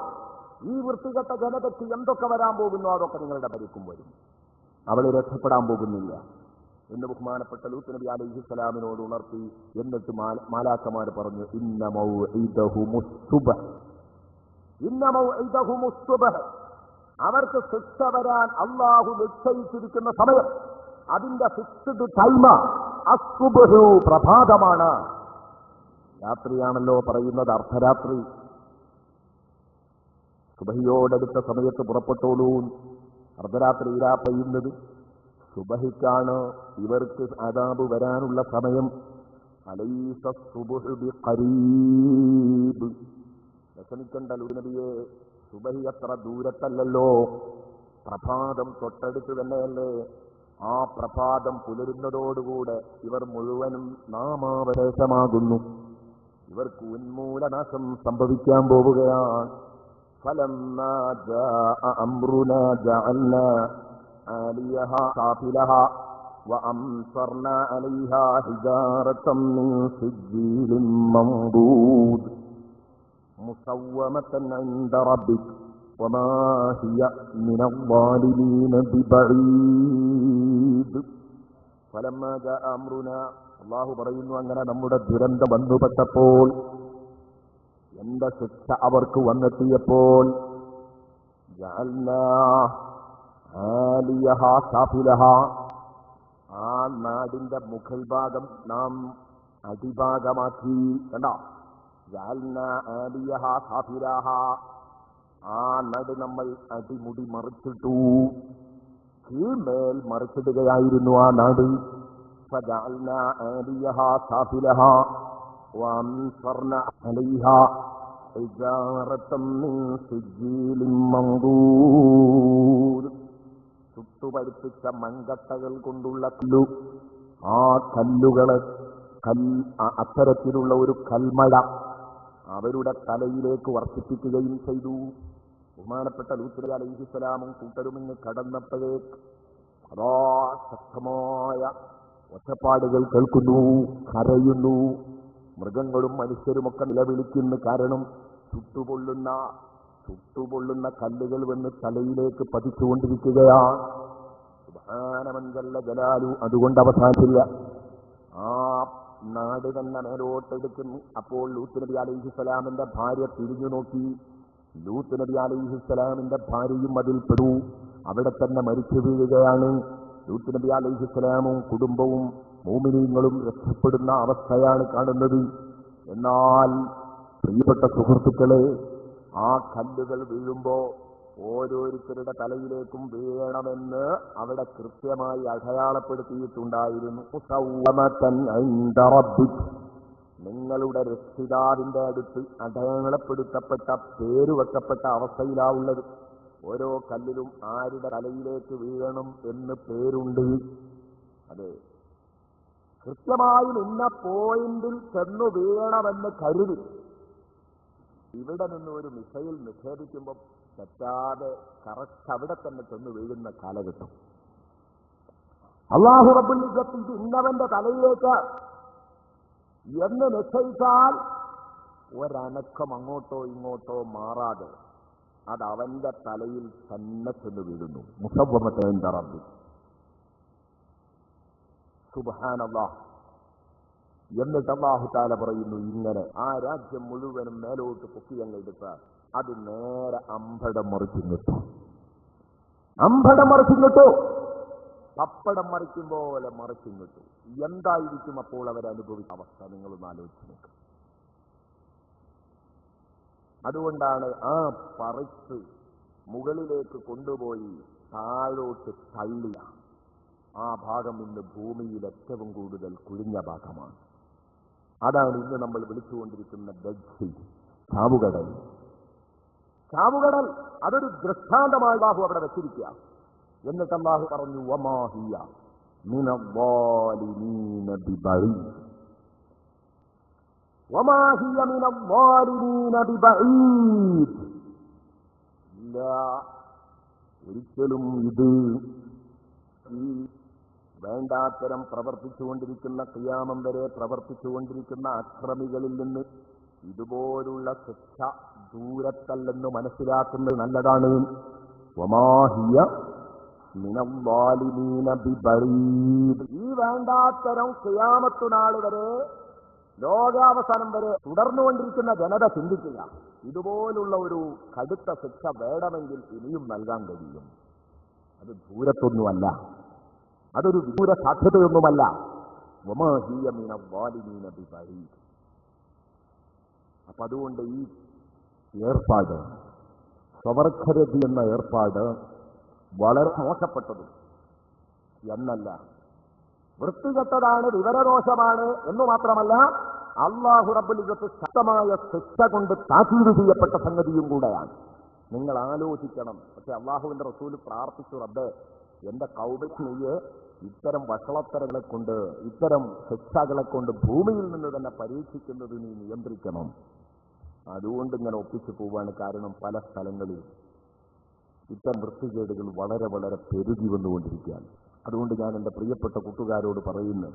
ഈ വൃത്തികെട്ട ജനതയ്ക്ക് എന്തൊക്കെ വരാൻ പോകുന്നു അതൊക്കെ നിങ്ങളുടെ പരിക്കും വരും. അവൾ രക്ഷപ്പെടാൻ പോകുന്നില്ല എന്ന് ബഹുമാനപ്പെട്ട ലൂത്ത് നബി അലൈഹിസ്സലാമിനോട് ഉണർത്തി. എന്നിട്ട് മാലാഖമാർ പറഞ്ഞു, ഇന്ന മൗഇദഹുമുസ് സുബ്ഹ്, അവർക്ക് ശിക്ഷ വരാൻ അള്ളാഹു നിശ്ചയിച്ചിരിക്കുന്ന സമയം, അതിന്റെ ഫിക്സ്ഡ് ടൈം അസ്സുബ്ഹു, പ്രഭാതമാണ്. രാത്രിയാണല്ലോ പറയുന്നത്, അർദ്ധരാത്രി. സുബഹിയോടടുത്ത സമയത്ത് പുറപ്പെട്ടോളൂ. അർദ്ധരാത്രി ഇരാ പെയ്യുന്നത് സുബഹിക്കാണ്. ഇവർക്ക് അദാബ് വരാനുള്ള സമയം അലൈസ സുബ്ഹു ബിഖരീബ്. വിഷമിക്കണ്ട നബിയെ, സുബഹി അത്ര ദൂരത്തല്ലല്ലോ, പ്രഭാതം തൊട്ടടുത്ത് തന്നെയല്ലേ. ആ പ്രഭാതം പുലരുന്നതോടുകൂടെ ഇവർ മുഴുവനും നാമാവശേഷമാകുന്നു. ഇവർക്ക് ഉന്മൂലനാശം സംഭവിക്കാൻ പോവുകയാണ്. ഫലമ്മാ ജാഅ അംറുനാ ജഅൽനാ ആലിയഹാ സാഫിലഹാ വഅംസർനാ അലൈഹാ ഹിജാറതൻ മിൻ സിജ്ജീലിൻ മംദൂദ് മുസവ്വമതൻ ഇൻദ റബ്ബിക വമാ ഹിയ മിനൽ ളാലിമീന ബിബഈദ്. ഫലമ്മാ ജാഅ അംറുനാ, അല്ലാഹു പറയുന്നു, അങ്ങനെ നമ്മുടെ ദുരന്തം വന്നുപെട്ടപ്പോൾ, എന്റെ ശിക്ഷ അവർക്ക് വന്നെത്തിയപ്പോൾ, ജഅൽനാ ആലിയഹാ സാഫിലഹാ, ആ നാടിന്റെ മുകൾ ഭാഗം നാം അടിഭാഗമാക്കി. കണ്ട, ജഅൽനാ ആലിയഹാ സാഫിലഹാ, ആ നാട് നമ്മൾ അടിമുടി മറിച്ചിട്ടു, കീഴ്മേൽ മറിച്ചിടുകയായിരുന്നു ആ നാട്. فجعلنا آليها سافلها وأمطرنا عليها حجارة من سجيل منضود. ചുട്ടുപഴുപ്പിച്ച മൺകട്ടകൾ കൊണ്ടുള്ള കല്ലു, ആ കല്ലുകളെ അത്തരത്തിലുള്ള ഒരു കൽമഴ അവരുടെ തലയിലേക്ക് വർഷിപ്പിക്കുകയും ചെയ്തു. ബഹുമാനപ്പെട്ട ലൂത്ത് നബി അലൈഹിസ്സലാമും കൂട്ടരുമിങ്ങ് കടന്നപ്പോഴേക്ക് അതാ ശക്തമായ ഒറ്റപ്പാടുകൾ കേൾക്കുന്നു, കരയുന്നു. മൃഗങ്ങളും മനുഷ്യരുമൊക്കെ നിലവിളിക്കുന്നു. കാരണം ചുട്ടുപൊള്ളുന്ന കല്ലുകൾ വന്ന് തലയിലേക്ക് പതിച്ചുകൊണ്ടിരിക്കുകയാണ്. സുബ്ഹാനമൻ ജല്ല ജലാലു. അതുകൊണ്ട് അവസാനിച്ചില്ല, ആ നാട് തന്നെ മേലോട്ടെടുക്കുന്നു. അപ്പോൾ ലൂത്ത് നബി അലൈഹിസ്സലാമിന്റെ ഭാര്യ തിരിഞ്ഞു നോക്കി. ലൂത്ത് നബി അലൈഹിസ്സലാമിന്റെ ഭാര്യയും അതിൽ പെടൂ. അവിടെ തന്നെ മരിച്ചു വീഴുകയാണ്. ലൂത്ത് നബി അലൈഹിസ്സലാമും കുടുംബവും മുഅ്മിനീങ്ങളും രക്ഷപ്പെടുന്ന അവസ്ഥയാണ് കാണുന്നത്. എന്നാൽ പ്രിയപ്പെട്ട സുഹൃത്തുക്കളെ, ആ കല്ലുകൾ വീഴുമ്പോ ഓരോരുത്തരുടെ തലയിലേക്കും വീഴണമെന്ന് അവിടെ കൃത്യമായി അടയാളപ്പെടുത്തിയിട്ടുണ്ടായിരുന്നു. മുസവ്വമതൻ ഇൻദ റബ്ബിക്, നിങ്ങളുടെ രക്ഷിതാവിന്റെ അടുത്ത് അടയാളപ്പെടുത്തപ്പെട്ട, പേരുവെക്കപ്പെട്ട അവസ്ഥയിലാവുള്ളത്. ഓരോ കല്ലിലും ആരുടെ തലയിലേക്ക് വീഴണം എന്ന് പേരുണ്ട്. അതെ, കൃത്യമായും ഇന്ന പോയിന്റിൽ ചെന്നു വീഴണമെന്ന് കരുതി ഇവിടെ നിന്ന് ഒരു മിസൈൽ നിക്ഷേപിക്കുമ്പോൾ തെറ്റാതെ കറക്റ്റ് അവിടെ തന്നെ ചെന്ന് വീഴുന്ന കാലഘട്ടം. അല്ലാഹു റബ്ബുൽ ഇസ്സത്ത് ഇന്നവന്റെ തലയിലേക്ക് എന്ന് നിശ്ചയിച്ചാൽ ഒരനക്കം അങ്ങോട്ടോ ഇങ്ങോട്ടോ മാറാതെ അത് അവന്റെ തലയിൽ തന്നെ ചെന്ന് വീഴുന്നു. മുസവ്വമതൻ ഇൻദ റബ്ബി. സുബ്ഹാനല്ലാഹ്. എന്നിട്ട് അല്ലാഹു തആല പറയുന്നു, ഇങ്ങനെ ആ രാജ്യം മുഴുവനും മേലോട്ട് പൊക്കിയങ്ങെടുത്താൽ അത് നേരെ അമ്പടം മറിച്ചിങ്ങിട്ടു. പപ്പടം മറിക്കും പോലെ മറിച്ചിങ്ങിട്ടു. എന്തായിരിക്കും അപ്പോൾ അവരനുഭവിച്ച അവസ്ഥ? നിങ്ങളൊന്ന് ആലോചിച്ച് നോക്ക്. അതുകൊണ്ടാണ് ആ പറിച്ച് മുകളിലേക്ക് കൊണ്ടുപോയി താഴോട്ട് തള്ളിയ ആ ഭാഗം ഇന്ന് ഭൂമിയിൽ ഏറ്റവും കൂടുതൽ കുഴിഞ്ഞ ഭാഗമാണ്. അതാണ് ഇന്ന് നമ്മൾ വിളിച്ചുകൊണ്ടിരിക്കുന്ന ഡെഡ് സീ, ചാവുകടൽ. അതൊരു ദൃഷ്ടാന്തമായി അല്ലാഹു അവിടെ വെച്ചിരിക്കുക. എന്നിട്ട് അല്ലാഹു പറഞ്ഞു, വമാ ഹിയ മിനൽ ളാലിമീന ബിബഈദ്. വമാ ഹിയ മിനൽ ളാലിമീന ബിബഈദ്. ഇല്ല, ഒരിക്കലും ഇത് ഈ വേണ്ടാത്തരം പ്രവർത്തിച്ചുകൊണ്ടിരിക്കുന്ന, ഖിയാമം വരെ പ്രവർത്തിച്ചുകൊണ്ടിരിക്കുന്ന അക്രമികളിൽ നിന്ന് ഇതുപോലുള്ള ശിക്ഷ ദൂരത്തല്ലെന്ന് മനസ്സിലാക്കുന്നത് നല്ലതാണ്. വമാ ഹിയ മിനൽ ളാലിമീന ബിബഈദ്. ഈ വേണ്ടാത്തരം ഖിയാമത്ത് നാൾ വരെ, ലോകാവസാനം വരെ തുടർന്നുകൊണ്ടിരിക്കുന്ന ജനത ചിന്തിക്കുക, ഇതുപോലുള്ള ഒരു കടുത്ത ശിക്ഷ വേണമെങ്കിൽ ഇനിയും നൽകാൻ കഴിയും. അത് ദൂരത്തൊന്നുമല്ല, അതൊരു ദൂര സാധ്യതയൊന്നുമല്ല. വമാ ഹിയ മിനൽ ളാലിമീന ബിബഈദ്. അപ്പൊ അതുകൊണ്ട് ഈ ഏർപ്പാട്, സ്വവർഗരതി എന്ന ഏർപ്പാട് വളരെ മോശപ്പെട്ടതും എന്നല്ല, വൃത്തികെട്ടതാണ്, വിവരദോഷമാണ് എന്നു മാത്രമല്ല അല്ലാഹു റബ്ബുൽ ഇസ്സത്ത് ശക്തമായ ശിക്ഷ കൊണ്ട് താക്കീത് ചെയ്യപ്പെട്ട സംഗതിയും കൂടെയാണ്. നിങ്ങൾ ആലോചിക്കണം. പക്ഷെ അള്ളാഹുവിന്റെ റസൂൽ പ്രാർത്ഥിച്ചു, റബ്ബേ എന്റെ കൗബയെ ഇത്തരം വഷളത്തരങ്ങളെ കൊണ്ട്, ഇത്തരം ശിക്ഷകളെ കൊണ്ട് ഭൂമിയിൽ നിന്ന് തന്നെ പരീക്ഷിക്കുന്നത് നീ നിയന്ത്രിക്കണം. അതുകൊണ്ട് ഇങ്ങനെ ഒപ്പിച്ചു പോവാണ്. കാരണം പല സ്ഥലങ്ങളിൽ ഇത്തരം വൃത്തികേടുകൾ വളരെ വളരെ പെരുകി വന്നുകൊണ്ടിരിക്കുകയാണ്. അതുകൊണ്ട് ഞാൻ എൻ്റെ പ്രിയപ്പെട്ട കൂട്ടുകാരോട് പറയുന്നു,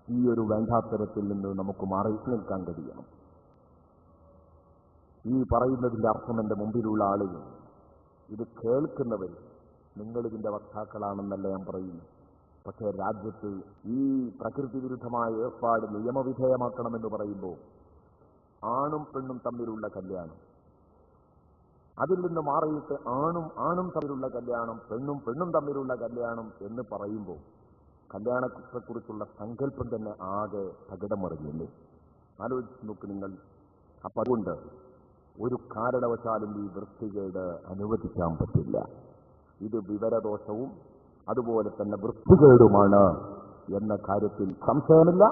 ഈ ഒരു വേണ്ടാത്തരത്തിൽ നിന്ന് നമുക്ക് മാറി നിൽക്കാൻ കഴിയണം. ഈ പറയുന്നതിൻ്റെ അർത്ഥം എൻ്റെ മുമ്പിലുള്ള ആളുകൾ, ഇത് കേൾക്കുന്നവർ, നിങ്ങളിതിൻ്റെ വക്താക്കളാണെന്നല്ല ഞാൻ പറയുന്നു. പക്ഷേ രാജ്യത്ത് ഈ പ്രകൃതി വിരുദ്ധമായ ഏർപ്പാട് നിയമവിധേയമാക്കണമെന്ന് പറയുമ്പോൾ ആണും പെണ്ണും തമ്മിലുള്ള കല്യാണം, അതിൽ നിന്ന് മാറിയിട്ട് ആണും തമ്മിലുള്ള കല്യാണം, പെണ്ണും തമ്മിലുള്ള കല്യാണം എന്ന് പറയുമ്പോൾ കല്യാണത്തെക്കുറിച്ചുള്ള സങ്കല്പം തന്നെ ആകെ തകിടം മറിഞ്ഞില്ലേ? ആലോചിച്ച് നോക്ക് നിങ്ങൾ. അപ്പം അതുകൊണ്ട് ഒരു കാരണവശാലും ഈ വൃത്തികേട് അനുവദിക്കാൻ പറ്റില്ല. ഇത് വിവരദോഷവും അതുപോലെ തന്നെ വൃത്തികേടുമാണ് എന്ന കാര്യത്തിൽ സംശയമില്ല.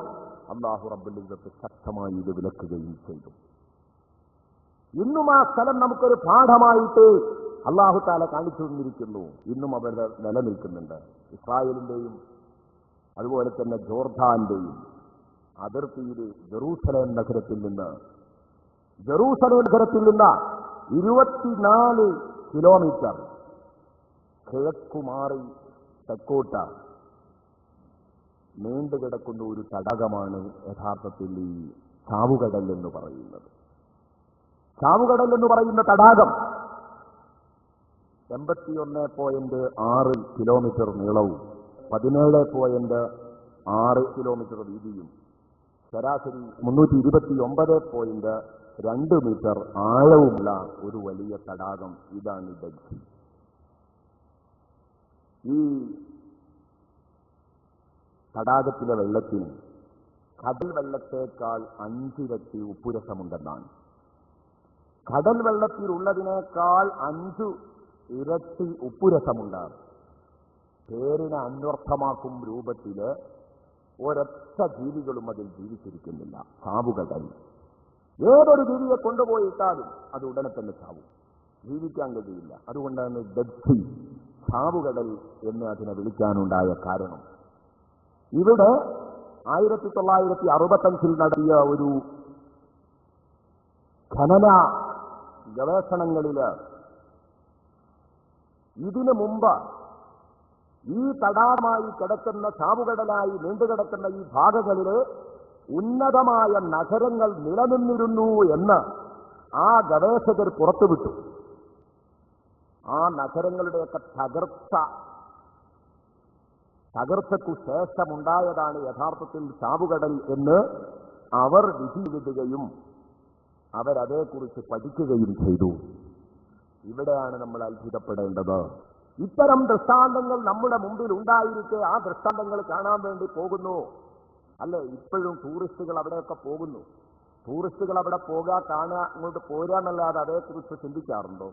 അല്ലാഹു റബ്ബുൽ ഇസ്സത്ത് ശക്തമായി ഇത് വിലക്കുകയും ചെയ്തു. ഇന്നും ആ സ്ഥലം നമുക്കൊരു പാഠമായിട്ട് അല്ലാഹു തആല കാണിച്ചു തന്നിരിക്കുന്നു. ഇന്നും അവർ നിലനിൽക്കുന്നുണ്ട്. ഇസ്രായേലിന്റെയും അതുപോലെ തന്നെ ജോർദാന്റെയും അതിർത്തിയിൽ ജെറൂസലേം നഗരത്തിൽ നിന്ന് 24 കിലോമീറ്റർ കിഴക്കുമാറി തെക്കോട്ട നീണ്ടുകിടക്കുന്ന ഒരു തടാകമാണ് യഥാർത്ഥത്തിൽ ഈ ചാവുകടൽ എന്ന് പറയുന്നത്. ചാവുകടൽ എന്ന് പറയുന്ന തടാകം 81.6 കിലോമീറ്റർ നീളവും 17.6 കിലോമീറ്റർ വീതിയും ശരാശരി 329.2 മീറ്റർ ആഴവുമുള്ള ഒരു വലിയ തടാകം. ഇതാണ് ഡൽഹി. ഈ തടാകത്തിലെ വെള്ളത്തിന് കടൽ വെള്ളത്തേക്കാൾ 5 ഇരട്ടി ഉപ്പുരസമുണ്ടെന്നാണ്. കടൽ വെള്ളത്തിലുള്ളതിനേക്കാൾ 5 ഇരട്ടി ഉപ്പുരസമുണ്ടാകും. പേരിനെ അന്വർത്ഥമാക്കും രൂപത്തില് ഒരൊറ്റ ജീവികളും അതിൽ ജീവിച്ചിരിക്കുന്നില്ല. ചാവുകടൽ ഏതൊരു ജീവിയെ കൊണ്ടുപോയിട്ടാലും അത് ഉടനെ തന്നെ ചാവും, ജീവിക്കാൻ കഴിയില്ല. അതുകൊണ്ടാണ് ഡെഡ് സീ, ചാവുകടൽ എന്ന് അതിനെ വിളിക്കാനുണ്ടായ കാരണം. ഇവിടെ 1965 നടത്തിയ ഒരു ഖനന ഗവേഷണങ്ങളില് ഇതിനു മുമ്പ് ഈ തടാകമായി കിടക്കുന്ന, ചാവുകടലായി നീണ്ടുകിടക്കുന്ന ഈ ഭാഗങ്ങളില് ഉന്നതമായ നഗരങ്ങൾ നിലനിന്നിരുന്നു എന്ന് ആ ഗവേഷകർ പുറത്തുവിട്ടു. ആ നഗരങ്ങളുടെയൊക്കെ തകർച്ചയ്ക്കു ശേഷമുണ്ടായതാണ് യഥാർത്ഥത്തിൽ ചാവുകടൽ എന്ന് അവർ വിധിവിടുകയും അവരതേക്കുറിച്ച് പഠിക്കുകയും ചെയ്തു. ഇവിടെയാണ് നമ്മൾ അത്ഭുതപ്പെടേണ്ടത്. ഇത്തരം ദൃഷ്ടാന്തങ്ങൾ നമ്മുടെ മുമ്പിൽ ഉണ്ടായിരിക്കെ ആ ദൃഷ്ടാന്തങ്ങൾ കാണാൻ വേണ്ടി പോകുന്നു. അല്ലെ, ഇപ്പോഴും ടൂറിസ്റ്റുകൾ അവിടെയൊക്കെ പോകുന്നു. ടൂറിസ്റ്റുകൾ അവിടെ കാണുക, അങ്ങോട്ട് പോരാന്നല്ലാതെ അതേക്കുറിച്ച് ചിന്തിക്കാറുണ്ടോ?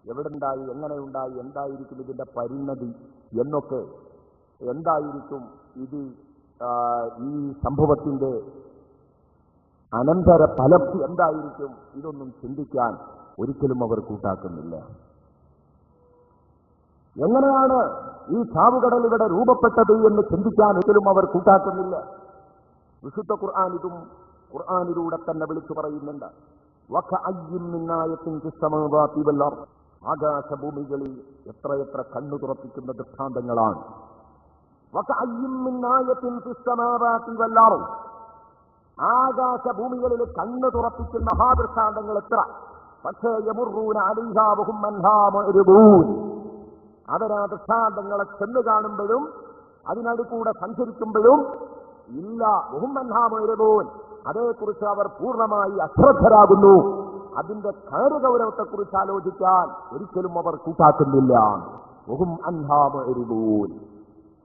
എവിടെ ഉണ്ടായി, എങ്ങനെ ഉണ്ടായി, എന്തായിരിക്കും ഇതിന്റെ പരിണതി എന്നൊക്കെ, എന്തായിരിക്കും ഇത്, ഈ സംഭവത്തിന്റെ അനന്തര ഫലം എന്തായിരിക്കും, ഇതൊന്നും ചിന്തിക്കാൻ ഒരിക്കലും അവർ കൂട്ടാക്കുന്നില്ല. എങ്ങനെയാണ് ഈ ചാവുകടൽ ഇവിടെ രൂപപ്പെട്ടത് എന്ന് ചിന്തിക്കാൻ ഒരിക്കലും അവർ കൂട്ടാക്കുന്നില്ല. വിശുദ്ധ ഖുർആനിലൂടെ തന്നെ വിളിച്ചു പറയുന്നുണ്ട്. ആകാശഭൂമികളിൽ എത്രയെത്ര കണ്ണു തുറപ്പിക്കുന്ന ദൃഷ്ടാന്തങ്ങളാണ്. ആകാശഭൂമികളിൽ കണ്ണു തുറപ്പിക്കുന്ന മഹാദൃഷ്ടാന്തങ്ങൾ എത്ര! പക്ഷേ അവരാ ദൃഷ്ടാന്തങ്ങളെ ചെന്ന് കാണുമ്പോഴും അതിനടുക്കൂടെ സഞ്ചരിക്കുമ്പോഴും ഇല്ല, ബഹുമൻഹാമൊരുപോൻ, അതേക്കുറിച്ച് അവർ പൂർണ്ണമായി അശ്രദ്ധരാകുന്നു. അതിന്റെ കാര്യഗൗരവത്തെക്കുറിച്ച് ആലോചിക്കാൻ ഒരിക്കലും അവർ കൂട്ടാക്കുന്നില്ല. ബഹും അൻഹാമൊരുപോൻ.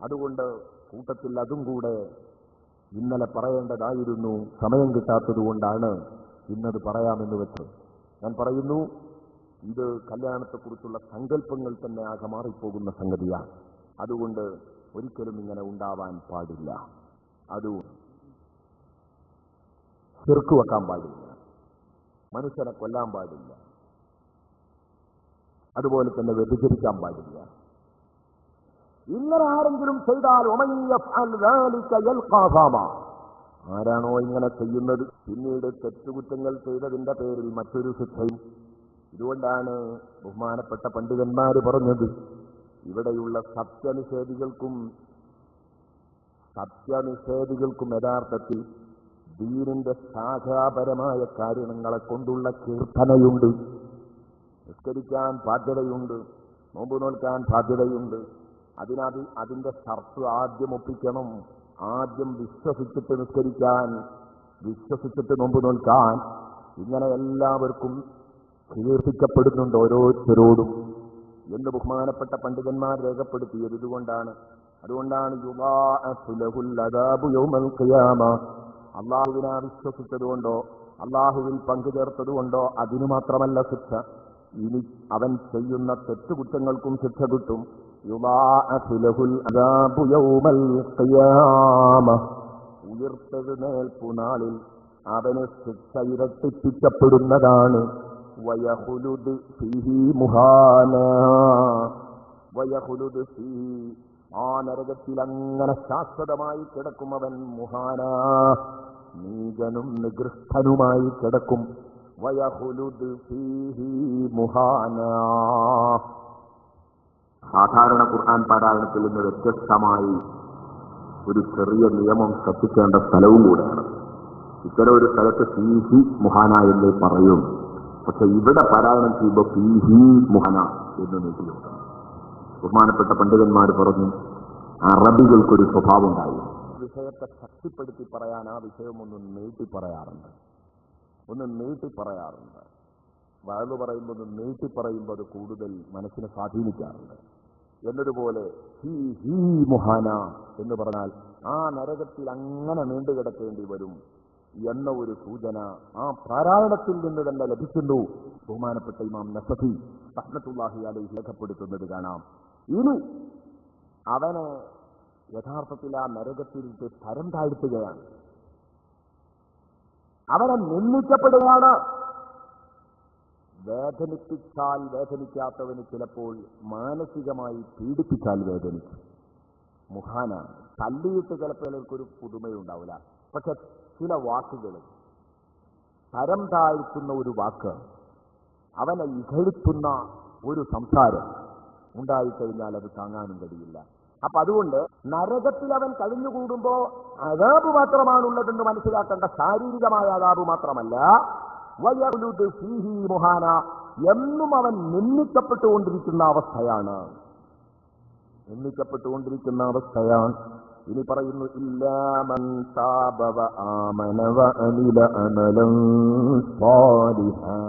അതുകൊണ്ട് കൂട്ടത്തിൽ അതും കൂടെ ഇന്നലെ പറയേണ്ടതായിരുന്നു. സമയം കിട്ടാത്തത് കൊണ്ടാണ് ഇന്നത് പറയാമെന്ന് വെച്ചത്. ഞാൻ പറയുന്നു, ഇത് കല്യാണത്തെക്കുറിച്ചുള്ള സങ്കല്പങ്ങൾ തന്നെ ആകെ മാറിപ്പോകുന്ന സംഗതിയാണ്. അതുകൊണ്ട് ഒരിക്കലും ഇങ്ങനെ ഉണ്ടാവാൻ പാടില്ല. അത് ശിർക്ക് വെക്കാൻ പാടില്ല, മനുഷ്യനെ കൊല്ലാൻ പാടില്ല, അതുപോലെ തന്നെ വ്യഭിചരിക്കാൻ പാടില്ല. ഇങ്ങനെ ആരെങ്കിലും ചെയ്താൽ ആരാണോ ഇങ്ങനെ ചെയ്യുന്നത് പിന്നീട് തെറ്റുകുറ്റങ്ങൾ ചെയ്തതിന്റെ പേരിൽ മറ്റൊരു ശിക്ഷയും. ഇതുകൊണ്ടാണ് ബഹുമാനപ്പെട്ട പണ്ഡിതന്മാര് പറഞ്ഞത്, ഇവിടെയുള്ള സത്യനിഷേധികൾക്കും യഥാർത്ഥത്തിൽ ദീനിന്റെ ശാഖാപരമായ കാര്യങ്ങളെ കൊണ്ടുള്ള കീർത്തനയുണ്ട്. നിസ്കരിക്കാൻ ബാധ്യതയുണ്ട്, നോമ്പ് നോൽക്കാൻ ബാധ്യതയുണ്ട്. അതിന്റെ ഷർത്ത് ആദ്യം ഒപ്പിക്കണം. ആദ്യം വിശ്വസിച്ചിട്ട് നിസ്കരിക്കാൻ, വിശ്വസിച്ചിട്ട് നോമ്പ് നോൽക്കാൻ. ഇങ്ങനെ എല്ലാവർക്കും കീർത്തിക്കപ്പെടുന്നുണ്ട് ഓരോരുത്തരോടും എന്ന് ബഹുമാനപ്പെട്ട പണ്ഡിതന്മാർ രേഖപ്പെടുത്തിയത്. അതുകൊണ്ടാണ് അള്ളാഹുവിനെ വിശ്വസിച്ചതുകൊണ്ടോ അള്ളാഹുവിൽ പങ്കുചേർത്തതുകൊണ്ടോ അതിനു മാത്രമല്ല ശിക്ഷ, ഇനി അവൻ ചെയ്യുന്ന തെറ്റുകുറ്റങ്ങൾക്കും ശിക്ഷ കിട്ടും. ഉയർത്തെഴുന്നേൽപ്പുനാളിൽ അവന് ശിക്ഷ ഇരട്ടിപ്പിക്കപ്പെടുന്നതാണ്. വയഹുലുദ് ഫീഹി മുഹാനാ, വയഹുലുദ് ഫീഹി, ആ നരകത്തിൽ അങ്ങനെ ശാശ്വതമായി കിടക്കും അവൻ. മുഹാനാ, നീചനും നികൃഷ്ടനുമായി കിടക്കും. വയഹുലുദ് ഫീഹി മുഹാനാ. സാധാരണ ഖുർആൻ പാരായണത്തിൽ നിന്ന് വ്യത്യസ്തമായി ഒരു ചെറിയ നിയമം ശ്രദ്ധിക്കേണ്ട സ്ഥലവും കൂടെയാണ്. ഇത്തരം ഒരു സ്ഥലത്ത് ഫീഹി മുഹാന എന്നേ പറയും, പക്ഷെ ഇവിടെ പാരായണം ചെയ്യുമ്പോൾ ഫീഹി മുഹാന എന്ന് നീട്ടിയുണ്ട്. ബഹുമാനപ്പെട്ട പണ്ഡിതന്മാർ പറഞ്ഞു, അറബികൾക്കൊരു സ്വഭാവം ഉണ്ടായി, വിഷയത്തെ ശക്തിപ്പെടുത്തി പറയാൻ ആ വിഷയം ഒന്ന് നീട്ടി പറയാറുണ്ട്. വഴു പറയുമ്പോൾ ഒന്ന് നീട്ടി പറയുമ്പോൾ അത് കൂടുതൽ മനസ്സിനെ സ്വാധീനിക്കാറുണ്ട്. എന്നതുപോലെ ഹീ മുഹാന എന്ന് പറഞ്ഞാൽ ആ നരകത്തിൽ അങ്ങനെ നീണ്ടുകിടക്കേണ്ടി വരും എന്ന ഒരു സൂചന ആ പാരായണത്തിൽ നിന്ന് തന്നെ ലഭിക്കുന്നു. ബഹുമാനപ്പെട്ട ഇമാം നസഫി റഹ്മത്തുള്ളാഹി അലൈഹി രേഖപ്പെടുത്തുന്നത് കാണാം. ഇനി അവനെ യഥാർത്ഥത്തിൽ ആ നരകത്തിലേക്ക് തരം താഴ്ത്തുകയാണ്, അവനെ നിന്ദിക്കപ്പെടുകയാണ്. വേദനിപ്പിച്ചാൽ വേദനിക്കാത്തവന് ചിലപ്പോൾ മാനസികമായി പീഡിപ്പിച്ചാൽ വേദനിക്കും. മുഹാനാണ്. തല്ലിയിട്ട് ചിലപ്പോൾ ചിലർക്കൊരു പുതുമയുണ്ടാവില്ല, പക്ഷെ ചില വാക്കുകൾ തരം താഴ്ത്തുന്ന ഒരു വാക്ക്, അവനെ ഇകഴ്ത്തുന്ന ഒരു സംസാരം ഉണ്ടായിക്കഴിഞ്ഞാൽ അത് താങ്ങാനും കഴിയില്ല. അപ്പൊ അതുകൊണ്ട് നരകത്തിൽ അവൻ കഴിഞ്ഞുകൂടുമ്പോ അദാബ് മാത്രമാണുള്ളതെന്ന് മനസ്സിലാക്കേണ്ട, ശാരീരികമായ അദാബ് മാത്രമല്ല. വയഹുലുദ് ഫീഹി മുഹാന, എന്നും അവൻ നിന്ദിക്കപ്പെട്ടുകൊണ്ടിരിക്കുന്ന അവസ്ഥയാണ്. ഇനി പറയുന്നു, ഇല്ലാ മൻ താബ വ ആമന വ അമില അമലൻ സാലിഹാ.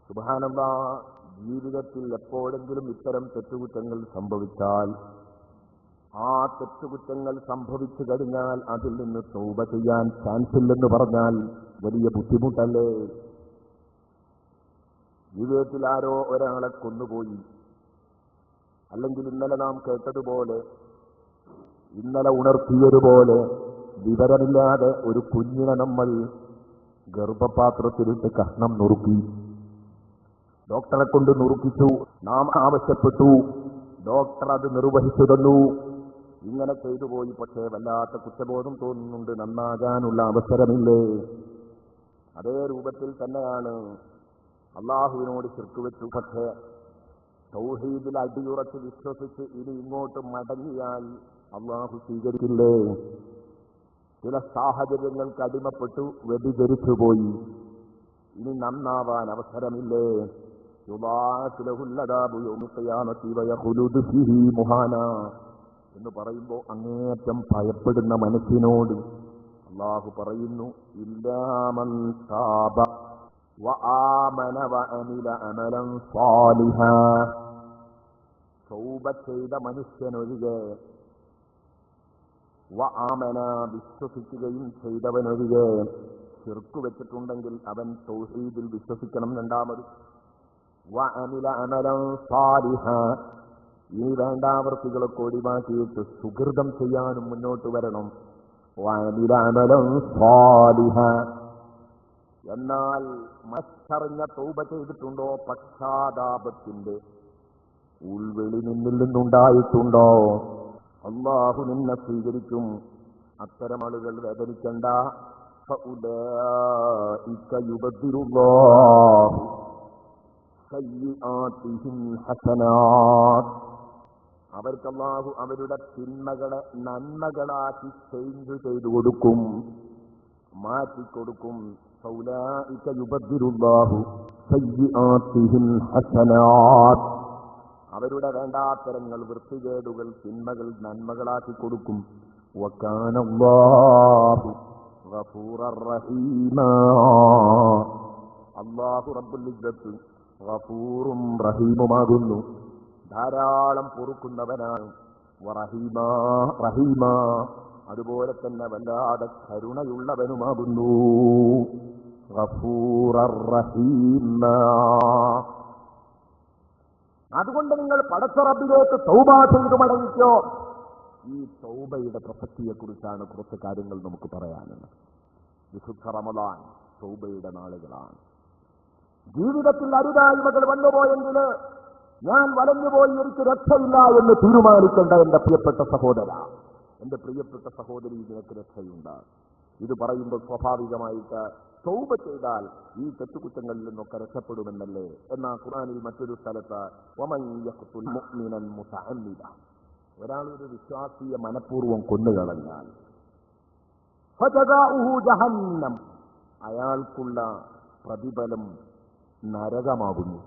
സുബ്ഹാനല്ലാഹ്, ജീവിതത്തിൽ എപ്പോഴെങ്കിലും ഇത്തരം തെറ്റുകുറ്റങ്ങൾ സംഭവിച്ചാൽ, ആ തെറ്റുകുറ്റങ്ങൾ സംഭവിച്ചു കഴിഞ്ഞാൽ അതിൽ നിന്ന് തൗബ ചെയ്യാൻ ചാൻസ് ഇല്ലെന്ന് പറഞ്ഞാൽ വലിയ ബുദ്ധിമുട്ടല്ലേ? ജീവിതത്തിൽ ആരോ ഒരാളെ കൊന്നുപോയി, അല്ലെങ്കിൽ ഇന്നലെ നാം കേട്ടതുപോലെ, ഇന്നലെ ഉണർത്തിയതുപോലെ വിവരമില്ലാതെ ഒരു കുഞ്ഞിനെ നമ്മൾ ഗർഭപാത്രത്തിലിട്ട് കഷ്ണം നുറുക്കി, ഡോക്ടറെ കൊണ്ട് നുറുക്കിച്ചു, നാം ആവശ്യപ്പെട്ടു, ഡോക്ടർ അത് നിർവഹിച്ചു തന്നു. ഇങ്ങനെ ചെയ്തു പോയി, പക്ഷേ വല്ലാത്ത കുറ്റബോധം തോന്നുന്നുണ്ട്, നന്നാകാനുള്ള അവസരമില്ലേ? അതേ രൂപത്തിൽ തന്നെയാണ് അള്ളാഹുവിനോട് ശിർക്ക് വെച്ചു, പക്ഷേ തൗഹീദിൽ അടിയുറച്ച് വിശ്വസിച്ച് ഇനി ഇങ്ങോട്ട് മടങ്ങിയാൽ അള്ളാഹു സ്വീകരിക്കില്ലേ? ചില സാഹചര്യങ്ങൾക്ക് അടിമപ്പെട്ടു വ്യതിചരിച്ചു പോയി, ഇനി നന്നാവാൻ അവസരമില്ലേ? എന്ന് പറയുമ്പോൾ അങ്ങേയറ്റം ഭയപ്പെടുന്ന മനസ്സിനോട് അള്ളാഹു പറയുന്നു, ഇല്ലാ മൻ താബ വ ആമന വ അമില അമലൻ സാലിഹാ. തൗബ ചെയ്ത മനുഷ്യനൊഴികെ, വ ആമന വിശ്വസിക്കുകയും ചെയ്തവനൊഴികെ, ശിർക്ക് വെച്ചിട്ടുണ്ടെങ്കിൽ അവൻ തൗഹീദിൽ വിശ്വസിക്കണം. രണ്ടാമത് വ അമില അമലൻ സാലിഹാ, ഈ വേണ്ടാവൃത്തികളൊക്കെ ഒഴിവാക്കിയിട്ട് സുഹൃതം ചെയ്യാനും മുന്നോട്ട് വരണം. വഅമിലഅമലൻ സ്വാലിഹ. എന്നാൽ മനസ്സറിഞ്ഞ തൗബ ചെയ്തിട്ടുണ്ടോ? പക്ഷാതാപത്തിന്റെ ഉൾവിളി നിന്നിൽ നിന്നുണ്ടായിട്ടുണ്ടോ? അല്ലാഹു നിന്നെ സ്വീകരിക്കും. അത്തരം ആളുകൾ വേദനിക്കണ്ട. ഫഉലൈക യുബദ്ദിലുല്ലാഹു സയ്യിആതിഹിം ഹസനാത്ത്. അവർക്ക് അല്ലാഹു അവരുടെ തിന്മകളെ നന്മകളാക്കി ചേഞ്ച് ചെയ്തു കൊടുക്കും, മാറ്റിക്കൊടുക്കും. ഫൗലൈക യുബദ്ദിലുല്ലാഹു സയ്യിആതിഹിം ഹസനാത്ത്. അവരുടെ വേണ്ടാത്തരങ്ങൾ, വൃത്തികേടുകൾ, തിന്മകൾ നന്മകളാക്കി കൊടുക്കും. വകാനല്ലാഹു ഗഫൂറർ റഹീമാ. അല്ലാഹു റബ്ബുൽ ഇസ്സത്ത് ഗഫൂറും റഹീമുമാകുന്നു, ധാരാളം പൊറുക്കുന്നവനാണ്. റഹീമാ, അതുപോലെ തന്നെ വല്ലാതെ കരുണയുള്ളവനുമാകുന്നു. ഗഫൂറർ റഹീമാ. അതുകൊണ്ട് നിങ്ങൾ പടച്ച റബ്ബിലേക്ക് തൗബ ചെയ്തു മടങ്ങിക്കോ. ഈ തൗബയുടെ പ്രസക്തിയെക്കുറിച്ചാണ് കുറച്ച് കാര്യങ്ങൾ നമുക്ക് പറയാനുള്ളത്. വിശുദ്ധ റമദാൻ തൗബയുടെ നാളുകളാണ്. ജീവിതത്തിൽ അരുതായ്മകൾ വന്നുപോയെങ്കിൽ ഞാൻ വലഞ്ഞുപോയി, എനിക്ക് രക്ഷയില്ല എന്ന് തീരുമാനിക്കേണ്ട എന്റെ പ്രിയപ്പെട്ട സഹോദര, എന്റെ പ്രിയപ്പെട്ട സഹോദരി, നിനക്ക് രക്ഷയുണ്ട്. ഇത് പറയുമ്പോൾ സ്വാഭാവികമായിട്ട് തൗബ ചെയ്താൽ ഈ തെറ്റുകുറ്റങ്ങളിൽ നിന്നൊക്കെ രക്ഷപ്പെടുമെന്നല്ലേ. എന്നാൽ ഖുർആനിൽ മറ്റൊരു സ്ഥലത്ത് വമൻ യഖ്തുൽ മുഅ്മിനൻ മുതഅമ്മിദ, ഒരാളൊരു വിശ്വാസിയെ മനഃപൂർവ്വം കൊന്നുകളഞ്ഞാൽ ഫജസാഉഹു ജഹന്നം, അയാൾക്കുള്ള പ്രതിഫലം നരകമാകുന്നു.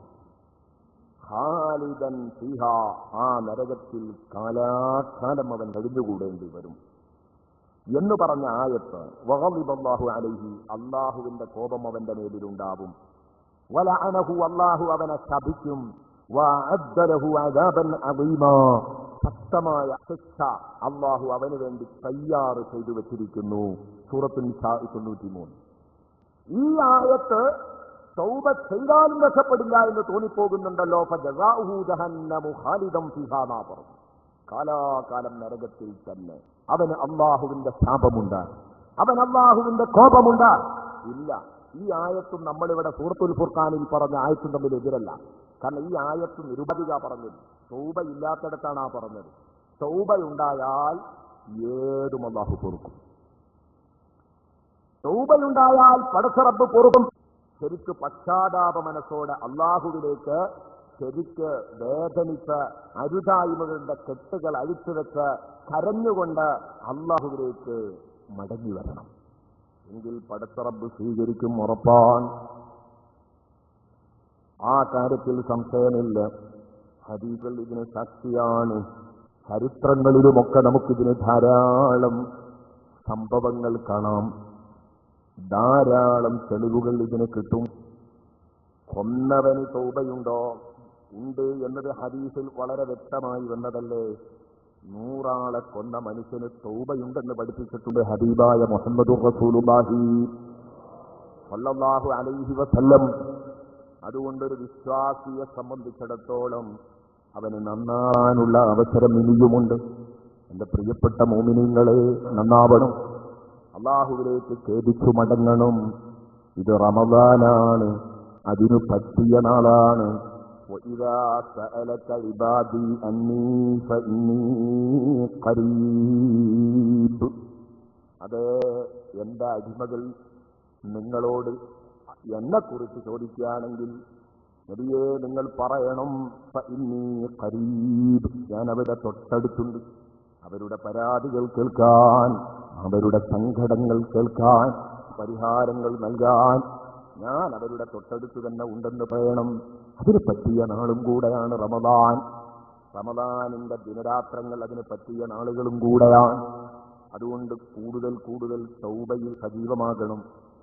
ഖാലിദൻ ഫീഹാ, ആ നരകത്തിൽ കാലാകാലം അവൻ കഴിഞ്ഞുകൂടേണ്ടി വരും എന്ന് പറഞ്ഞ ആയത്ത്. വഗളിബല്ലാഹു അലൈഹി, അല്ലാഹുവിന്റെ കോപം അവന്റെ മേലിലുണ്ടാവും. വലഅനഹു, അല്ലാഹു അവനെ ശപിക്കും. വഅദ്ദ ലഹു അദാബൻ അദീമാ, ശക്തമായ ശിക്ഷ അല്ലാഹു അവന് വേണ്ടി തയ്യാർ ചെയ്തു വെച്ചിരിക്കുന്നു. സൂറത്തുൽ നിസാ 93. ഈ ആയത്ത് തൗബ ചെയ്താലും രക്ഷപ്പെടില്ല എന്ന് തോന്നിപ്പോകുന്നുണ്ടല്ലോ. ഫജസാഉഹു ജഹന്നമു ഖാലിദൻ ഫീഹാ എന്നാ പറഞ്ഞു. കാലാകാലം നരകത്തിൽ തന്നെ. അവന് അല്ലാഹുവിന്റെ ശാപമുണ്ട്, അവൻ അല്ലാഹുവിന്റെ കോപമുണ്ട്. ഇല്ല, ഈ ആയത്തും നമ്മളിവിടെ സൂറത്തുൽ ഫുർഖാനിൽ പറഞ്ഞ ആയത്തും തമ്മിൽ എതിരല്ല. കാരണം ഈ ആയത്ത് നിരുപാധിക പറഞ്ഞത്, തൗബ ഇല്ലാത്തിടത്താണ് ആ പറഞ്ഞത്. തൗബയുണ്ടായാൽ ഏതും അല്ലാഹു പൊറുക്കും. തൗബയുണ്ടായാൽ പടച്ച റബ്ബ് പൊറുക്കും. ശരിക്ക് പശ്ചാത്താപ മനസ്സോടെ അല്ലാഹുവിലേക്ക് ശരിക്ക് വേദനിച്ച് അരുതായ്മകളുടെ കെട്ടുകൾ അഴിച്ചുവെച്ച് കരഞ്ഞുകൊണ്ട് അല്ലാഹുവിലേക്ക് മടങ്ങി വരണം. എങ്കിൽ പടച്ച റബ്ബ് സ്വീകരിക്കും, ഉറപ്പാൻ. ആ കാര്യത്തിൽ സംശയമില്ല. ഹദീസുകൾ ഇതിന് സാക്ഷിയാണ്. ചരിത്രങ്ങളിലുമൊക്കെ നമുക്കിതിന് ധാരാളം സംഭവങ്ങൾ കാണാം, ധാരാളം തെളിവുകൾ ഇതിന് കിട്ടും. കൊന്നവന് തൗബയുണ്ടോ? ഉണ്ട് എന്നത് ഹദീസിൽ വളരെ വ്യക്തമായി വന്നതല്ലേ. 100 ആളെ കൊന്ന മനുഷ്യന് തൗബയുണ്ടെന്ന് പഠിപ്പിച്ചിട്ടുണ്ട് ഹബീബായ മുഹമ്മദുർ റസൂലുള്ളാഹി സ്വല്ലല്ലാഹു അലൈഹി വസല്ലം. അതുകൊണ്ടൊരു വിശ്വാസിയെ സംബന്ധിച്ചിടത്തോളം അവന് നന്നാനുള്ള അവസരം ഇനിയുമുണ്ട്. എന്റെ പ്രിയപ്പെട്ട മോമിനീങ്ങളെ, നന്നാവണം, അല്ലാഹുവിലേക്ക് ഖേദിച്ചു മടങ്ങണം. ഇത് റമദാനാണ്, അതിനു പറ്റിയ നാളാണ്. وَإِذَا سَأَلَكَ عِبَادِي أَنِّي فَإِنِّي قَرِيبٌ. അതേ, എന്റെ അടിമകൾ നിങ്ങളോട് എന്നെക്കുറിച്ച് ചോദിക്കുകയാണെങ്കിൽ നബിയേ നിങ്ങൾ പറയണം, ഫഇന്നീ ഖരീബ്, ഞാൻ അവരുടെ തൊട്ടടുത്തുണ്ട്. അവരുടെ പരാതികൾ കേൾക്കാൻ, അവരുടെ സങ്കടങ്ങൾ കേൾക്കാൻ, പരിഹാരങ്ങൾ നൽകാൻ ഞാൻ അവരുടെ തൊട്ടടുത്ത് തന്നെ ഉണ്ടെന്ന് പറയണം. അതിന് പറ്റിയ നാളും കൂടെയാണ് റമദാൻ. റമദാനിന്റെ ദിനരാത്രങ്ങൾ അതിന് പറ്റിയ നാളുകളും കൂടെയാണ്. അതുകൊണ്ട് കൂടുതൽ കൂടുതൽ തൗബയിൽ സജീവമാകണം.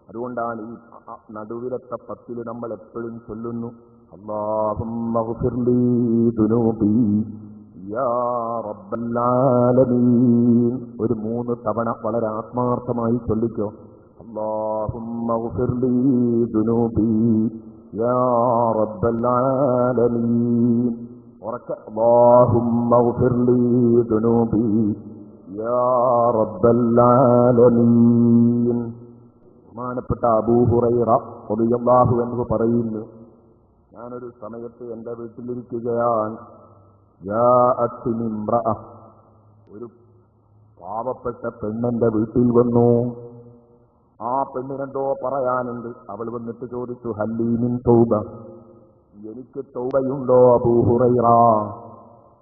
അതുകൊണ്ടാണ് ഈ നടുവിലത്തെ 10 നമ്മൾ എപ്പോഴും ചൊല്ലുന്നു, അല്ലാഹുമ്മ ഗ്ഫിർ ലീ ദുനൂബി യാ റബ്ബൽ ആലമീൻ. ഒരു 3 തവണ വളരെ ആത്മാർത്ഥമായി ചൊല്ലിക്കോ. അല്ലാഹുമ്മ ഗ്ഫിർ ലീ ദുനൂബി യാ റബ്ബൽ ആലമീൻ. ഉറക്കെ അല്ലാഹുമ്മ ഗ്ഫിർ ലീ ദുനൂബി യാ റബ്ബൽ ആലമീൻ. ബഹുമാനപ്പെട്ട അബൂ ഹുറൈറ റളിയല്ലാഹു അൻഹു പറയുന്നു, ഞാനൊരു സമയത്ത് എന്റെ വീട്ടിലിരിക്കുകയാണ്. ജാഅത്നി ഇംറഅ, ഒരു പാവപ്പെട്ട പെണ്ണെന്റെ വീട്ടിൽ വന്നു. ആ പെണ്ണിനെന്തോ പറയാനുണ്ട്. അവൾ വന്നിട്ട് ചോദിച്ചു, ഹല്ലീ മിൻ തൗബ, എനിക്ക് തൗബയുണ്ടോ അബൂ ഹുറൈറ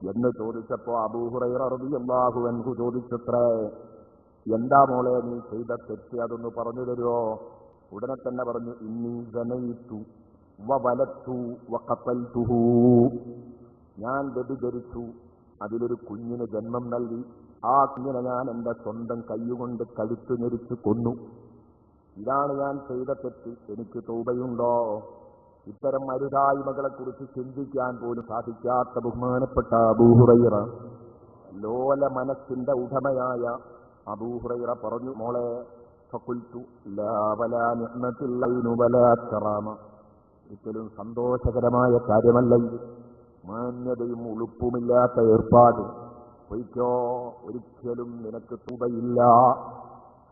എന്ന് ചോദിച്ചപ്പോ അബൂ ഹുറൈറ റളിയല്ലാഹു അൻഹു ചോദിച്ചത്രേ, എന്താ മോളെ നീ ചെയ്ത തെറ്റ്, അതൊന്ന് പറഞ്ഞു തരുമോ? ഉടനെ തന്നെ പറഞ്ഞു, ഇന്നി സനയിതു വവലത്തു വഖതൽതുഹു, ഞാൻ വ്യഭിചരിച്ചു, അതിലൊരു കുഞ്ഞിന് ജന്മം നൽകി, ആ കുഞ്ഞിനെ ഞാൻ എന്റെ സ്വന്തം കൈകൊണ്ട് കഴുത്തു ഞെരിച്ചു കൊന്നു. ഇതാണ് ഞാൻ ചെയ്ത തെറ്റ്, എനിക്ക് തൗബയുണ്ടോ? ഇത്തരം അരുതായ്മകളെ കുറിച്ച് ചിന്തിക്കാൻ പോലും സാധിക്കാത്ത ബഹുമാനപ്പെട്ട അബൂ ഹുറൈറ, ലോല മനസ്സിന്റെ ഉടമയായ അബൂ ഹുറൈറ പറഞ്ഞു, മോളെ ഫഖുൽതു ലാ വലാ നിഅ്മത്തുൽ ഐനു വലാ കറാമ, ഒരിക്കലും സന്തോഷകരമായ കാര്യമല്ല ഇത്, മാന്യതയും ഉളുപ്പുമില്ലാത്ത ഏർപ്പാട്, പൊയ്ക്കോ, ഒരിക്കലും നിനക്ക് തൗബയില്ല.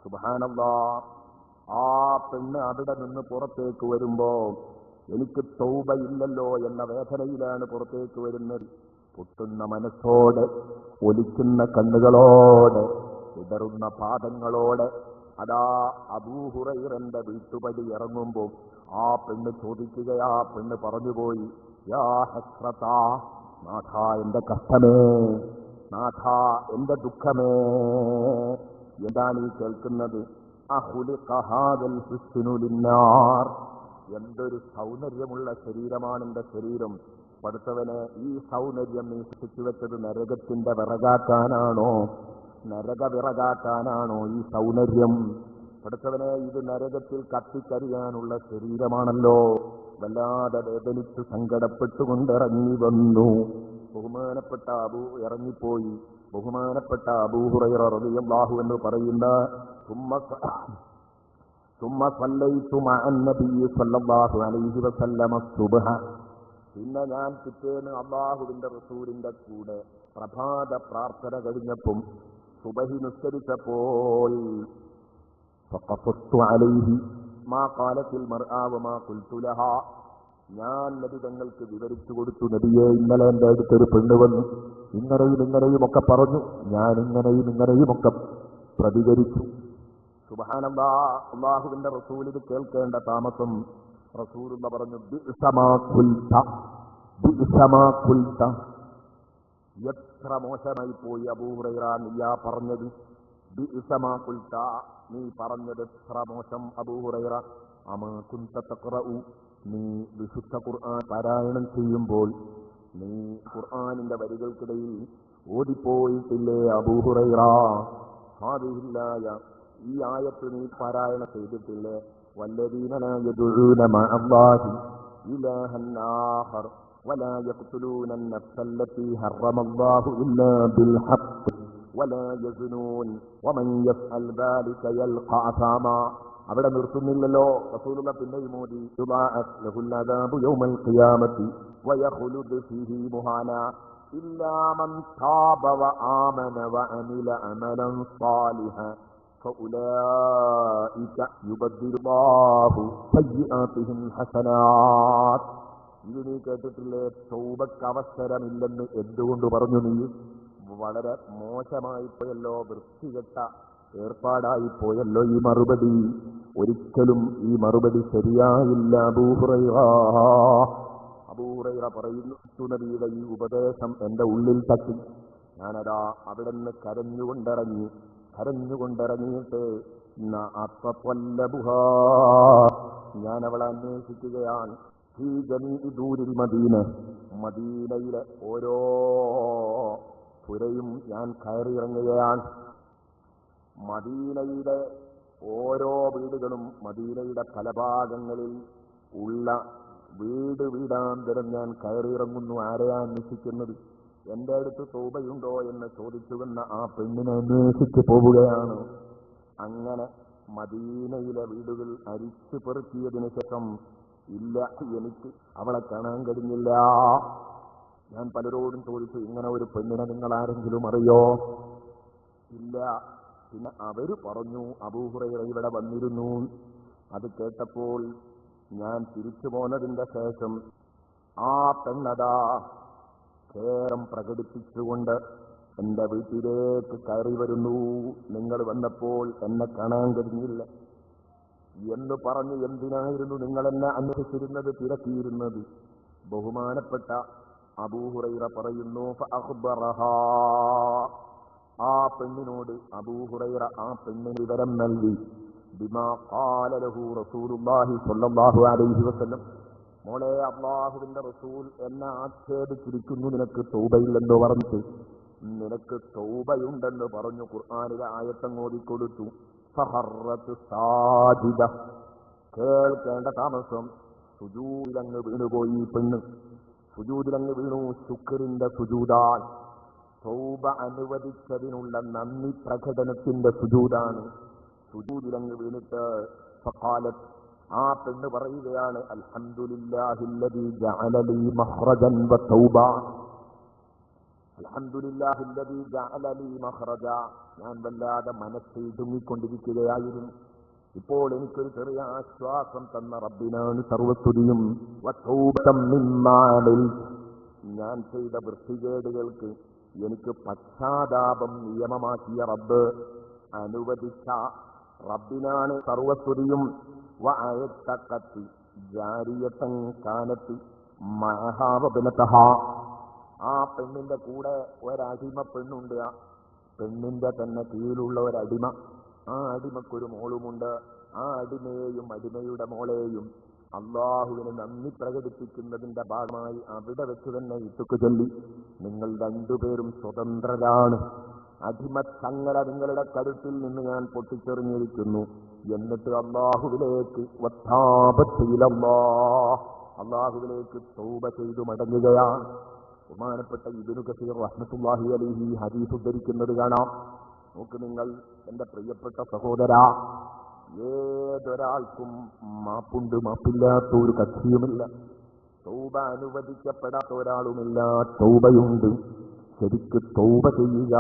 സുബ്ഹാനല്ലാഹ്. ആ പെണ്ണ് അവിടെ നിന്ന് പുറത്തേക്ക് വരുമ്പോ എനിക്ക് തൗബയില്ലല്ലോ എന്ന വേദനയിലാണ് പുറത്തേക്ക് വരുന്നത്. പൊട്ടുന്ന മനസ്സോടെ, ഒലിക്കുന്ന കണ്ണുകളോടെ, ഇടറുന്ന പാദങ്ങളോടെ അതാ അബൂ ഹുറൈറന്റെ വീട്ടുപടി ഇറങ്ങുമ്പോൾ ആ പെണ്ണ് ചോദിക്കുകയാ, പെണ്ണ് പറഞ്ഞുപോയി, യാ ഹസ്രതാ, നാഥ എന്റെ കഷ്ടമേ, നാഥ എന്റെ ദുഃഖമേ. എന്താണ് ഈ കേൾക്കുന്നത്? അഖുലിഖ ഹാദൽ ഹുസ്നു ലിന്നാർ, എന്തൊരു സൗന്ദര്യമുള്ള ശരീരമാണ് എന്റെ ശരീരം. പഠിച്ചവനെ, ഈ സൗന്ദര്യം നീ സൃഷ്ടിച്ചു വെച്ചത് നരകത്തിന്റെ വിറകാക്കാനാണോ? നരക വിറകാക്കാനാണോ ഈ സൗന്ദര്യം? പഠിച്ചവനെ, ഇത് നരകത്തിൽ കത്തിക്കരിയാനുള്ള ശരീരമാണല്ലോ. വല്ലാതെ വേദനിച്ച് സങ്കടപ്പെട്ടുകൊണ്ട് ഇറങ്ങി വന്നു. ബഹുമാനപ്പെട്ട ഇറങ്ങിപ്പോയി. ബഹുമാനപ്പെട്ട അബൂ ഹുറൈറ റളിയല്ലാഹു അൻഹു പറയുന്ന, ثم صليت مع النبي صلى الله عليه وسلم الصبح, പിന്നെ ഞാൻ പിറ്റേന്ന് അല്ലാഹുവിന്റെ റസൂലിന്റെ കൂടെ പ്രഭാത പ്രാർത്ഥന കഴിഞ്ഞപ്പം സുബഹി നിസ്കരിച്ചപ്പോൾ ഫഖഫത്തു അലൈഹി മാ ഖാലത്തിൽ മർആ വമാ ഖുൽതു ലഹാ, ഞാൻ നബി തങ്ങൾക്ക് വിവരിച്ചു കൊടുത്തു, നബിയെ ഇന്നലെ എന്റെ അടുത്തൊരു പെണ്ണ് വന്നു, ഇങ്ങനെയും ഒക്കെ പറഞ്ഞു, ഞാൻ ഇങ്ങനെയും ഒക്കെ പ്രതികരിച്ചു. സുബ്ഹാനല്ലാഹ്. അല്ലാഹുവിന്റെ റസൂൽ ഇത് കേൾക്കേണ്ട താമസം റസൂലുള്ള പറഞ്ഞു, ബിഅ്സമാ ഖുൽത, എത്ര മോശമായി പോയി അബൂ ഹുറൈറ നീയാ പറഞ്ഞത്. ബിഅ്സമാ ഖുൽത, നീ പറഞ്ഞത് എത്ര മോശം അബൂ ഹുറൈറ. അമാ കുൻത തഖറഉ, നീ വിശുദ്ധ ഖുർആൻ പാരായണം ചെയ്യുമ്പോൾ നീ ഖുർആനിന്റെ വരികൾക്കിടയിൽ ഓടിപ്പോയിട്ടില്ലേ അബൂ ഹുറൈറ? ഹാദിഹില്ലായ, ഈ ആയത്ത് നീ പാരായണം ചെയ്തിട്ടില്ലേ? വല്ലദീന ലാ യദ്ഊന മഅല്ലാഹി ഇലാഹൻ ആഖർ വലാ യഖ്തുലൂന അൻ-നഫ്സ അല്ലതീ ഹറമല്ലാഹു ഇല്ലാ ബിൽ ഹഖ് വലാ യസ്നൂൻ വമൻ യഫ്അൽ ദാലിക യൽഖാ അസാമാ. അവിടെ നിർത്തുന്നില്ലല്ലോ റസൂലുള്ള, പിന്നെയും മോദി, തുബാഅത് ലഹുൽ അദാബു യൗമൽ ഖിയാമത്തി വയഖ്ലുദ് ഫീഹി മുഹാനാ ഇല്ലാ മൻ താബ വആമന വഅമില അമലൻ സാലിഹൻ ഫഉലൈക യുബദ്ദിലുല്ലാഹു സയ്യിആതിഹിം ഹസനാത്ത്. ഇത് നീ കേട്ടിട്ടില്ലേ? തൗബക്ക് അവസരമില്ലെന്ന് എന്തുകൊണ്ട് പറഞ്ഞു? നീ വളരെ മോശമായിപ്പോയല്ലോ, വൃത്തികെട്ട ഏർപ്പാടായിപ്പോയല്ലോ ഈ മറുപടി. ഒരിക്കലും ഈ മറുപടി ശരിയായില്ല അബൂ ഹുറൈറ. അബൂ ഹുറൈറ പറയുന്നു, നബിയുടെ ഈ ഉപദേശം എന്റെ ഉള്ളിൽ തട്ടി. ഞാനതാ അവിടെ നിന്ന് കരഞ്ഞുകൊണ്ടിറങ്ങിയിട്ട് ഞാൻ അവളെ അന്വേഷിക്കുകയാണ്. ഈ ജമീഇ ദൂരിൽ മദീന, മദീനയിലെ ഓരോ പുരയും ഞാൻ കയറിയിറങ്ങുകയാണ്. മദീനയുടെ ഓരോ വീടുകളും, മദീനയുടെ പല ഭാഗങ്ങളിൽ ഉള്ള വീടാന്തരം ഞാൻ കയറിയിറങ്ങുന്നു. ആരെയാ അന്വേഷിക്കുന്നത്? എന്റെ അടുത്ത് തൗബയുണ്ടോ എന്ന് ചോദിച്ചുവെന്ന ആ പെണ്ണിനെ അന്വേഷിച്ച് പോവുകയാണ്. അങ്ങനെ മദീനയിലെ വീടുകൾ അരിച്ചു പെറുക്കിയതിനു ശേഷം ഇല്ല, എനിക്ക് അവളെ കാണാൻ കഴിഞ്ഞില്ല. ഞാൻ പലരോടും ചോദിച്ചു, ഇങ്ങനെ ഒരു പെണ്ണിനെ നിങ്ങൾ ആരെങ്കിലും അറിയോ? ഇല്ല. പിന്നെ അവര് പറഞ്ഞു അബൂ ഹുറൈറ ഇവിടെ വന്നിരുന്നു. അത് കേട്ടപ്പോൾ ഞാൻ തിരിച്ചു പോന്നതിന്റെ ശേഷം ആ പെണ്ണതാ ഖേദം പ്രകടിപ്പിച്ചുകൊണ്ട് എന്റെ വീട്ടിലേക്ക് കയറി വരുന്നു. നിങ്ങൾ വന്നപ്പോൾ എന്നെ കാണാൻ കഴിഞ്ഞില്ല എന്ന് പറഞ്ഞു. എന്തിനായിരുന്നു നിങ്ങൾ എന്നെ അന്വേഷിച്ചിരുന്നത്, തിരക്കിയിരുന്നത്? ബഹുമാനപ്പെട്ട അബൂ ഹുറൈറ പറയുന്നു, ഫഅഖ്ബറഹാ, ആ പെണ്ണിനോട് അബൂ ഹുറൈറ ആ പെണ്ണിന് വിവരം നൽകി. ബിമാ ഖാല ലഹു റസൂലുള്ളാഹി സ്വല്ലല്ലാഹു അലൈഹി വസല്ലം, മോളെ, അല്ലാഹുവിന്റെ റസൂൽ എന്നെ ആക്ഷേപിച്ചിരിക്കുന്നു, നിനക്ക് തൗബയില്ലെന്ന് പറഞ്ഞിട്ട്. നിനക്ക് തൗബയുണ്ടെന്ന് പറഞ്ഞു. ഖുർആനിലെ ആയത്തങ്ങ് ഓതിക്കൊടുത്തു. ഫഹറത്ത് സാജിദ, കേൾക്കേണ്ട താമസം സുജൂദിലങ്ങ് വീണുപോയി. പെണ്ണ് സുജൂദിലങ്ങ് വീണു. ശുക്രിന്റെ സുജൂദാൻ, തൗബ അനുവദിച്ചതിനുള്ള നന്ദി പ്രകടനത്തിന്റെ സുജൂദാണ്. സുജൂദിലങ്ങ് വീണിട്ട് ഫഖാലത്ത്, ആ പെണ്ണ് പറയുകയാണ്, അൽഹംദുലില്ലാഹില്ലദീ ജഅല ലീ മഖ്റജൻ വതൗബ, അൽഹംദുലില്ലാഹില്ലദീ ജഅല ലീ മഖ്റജ. ഞാൻ വല്ലാതെ മനസ്സ് ഇടുങ്ങിക്കൊണ്ടിരിക്കുകയായിരുന്നു. ഇപ്പോൾ എനിക്കൊരു ചെറിയ ആശ്വാസം തന്ന റബ്ബിനാണ് സർവസ്തുതിയും. വതൗബതം മിമ്മാ അമൽതു, ഞാൻ ചെയ്ത വൃത്തികേടുകൾക്ക് എനിക്ക് പശ്ചാത്താപം നിയമമാക്കിയ റബ്ബ്, അനുവദിച്ച റബ്ബിനാണ് സർവസ്തുതിയും. വഅയത്തഖത്തി ജാരിയതൻ കാനത്തി മഅഹാ വബനതഹാ, ആ പെണ്ണിന്റെ കൂടെ ഒരടിമ പെണ്ണുണ്ട്. ആ പെണ്ണിന്റെ തന്നെ കീഴിലുള്ള ഒരടിമ. ആ അടിമക്കൊരു മോളുമുണ്ട്. ആ അടിമയെയും അടിമയുടെ മോളെയും അള്ളാഹുവിന് നന്ദി പ്രകടിപ്പിക്കുന്നതിന്റെ ഭാഗമായി അവിടെ വെച്ച് തന്നെ ഇട്ടുക്ക് ചൊല്ലി, നിങ്ങൾ രണ്ടുപേരും സ്വതന്ത്രരാണ്. അടിമച്ചങ്ങല നിങ്ങളുടെ കഴുത്തിൽ നിന്ന് ഞാൻ പൊട്ടിച്ചെറിഞ്ഞിരിക്കുന്നു. എന്നിട്ട് അള്ളാഹുവിലേക്ക് അള്ളാഹുവിലേക്ക് തൗബ ചെയ്തു മടങ്ങുകയാണ്. ബഹുമാനപ്പെട്ട ഇബ്നു കസീർ റഹ്മത്തുള്ളാഹി അലൈഹി ഹദീസ് ഉദ്ധരിക്കുന്നത് കാണാം. നോക്ക് നിങ്ങൾ, എന്റെ പ്രിയപ്പെട്ട സഹോദരാ, ഏതൊരാൾക്കും മാപ്പുണ്ട്, മാപ്പില്ലാത്ത ഒരു കക്ഷിയുമില്ല. തൗബ അനുവദിക്കപ്പെടാത്ത ഒരാളുമില്ല. തൗബയുണ്ട്. ശരിക്ക് തൗബ ചെയ്യുക.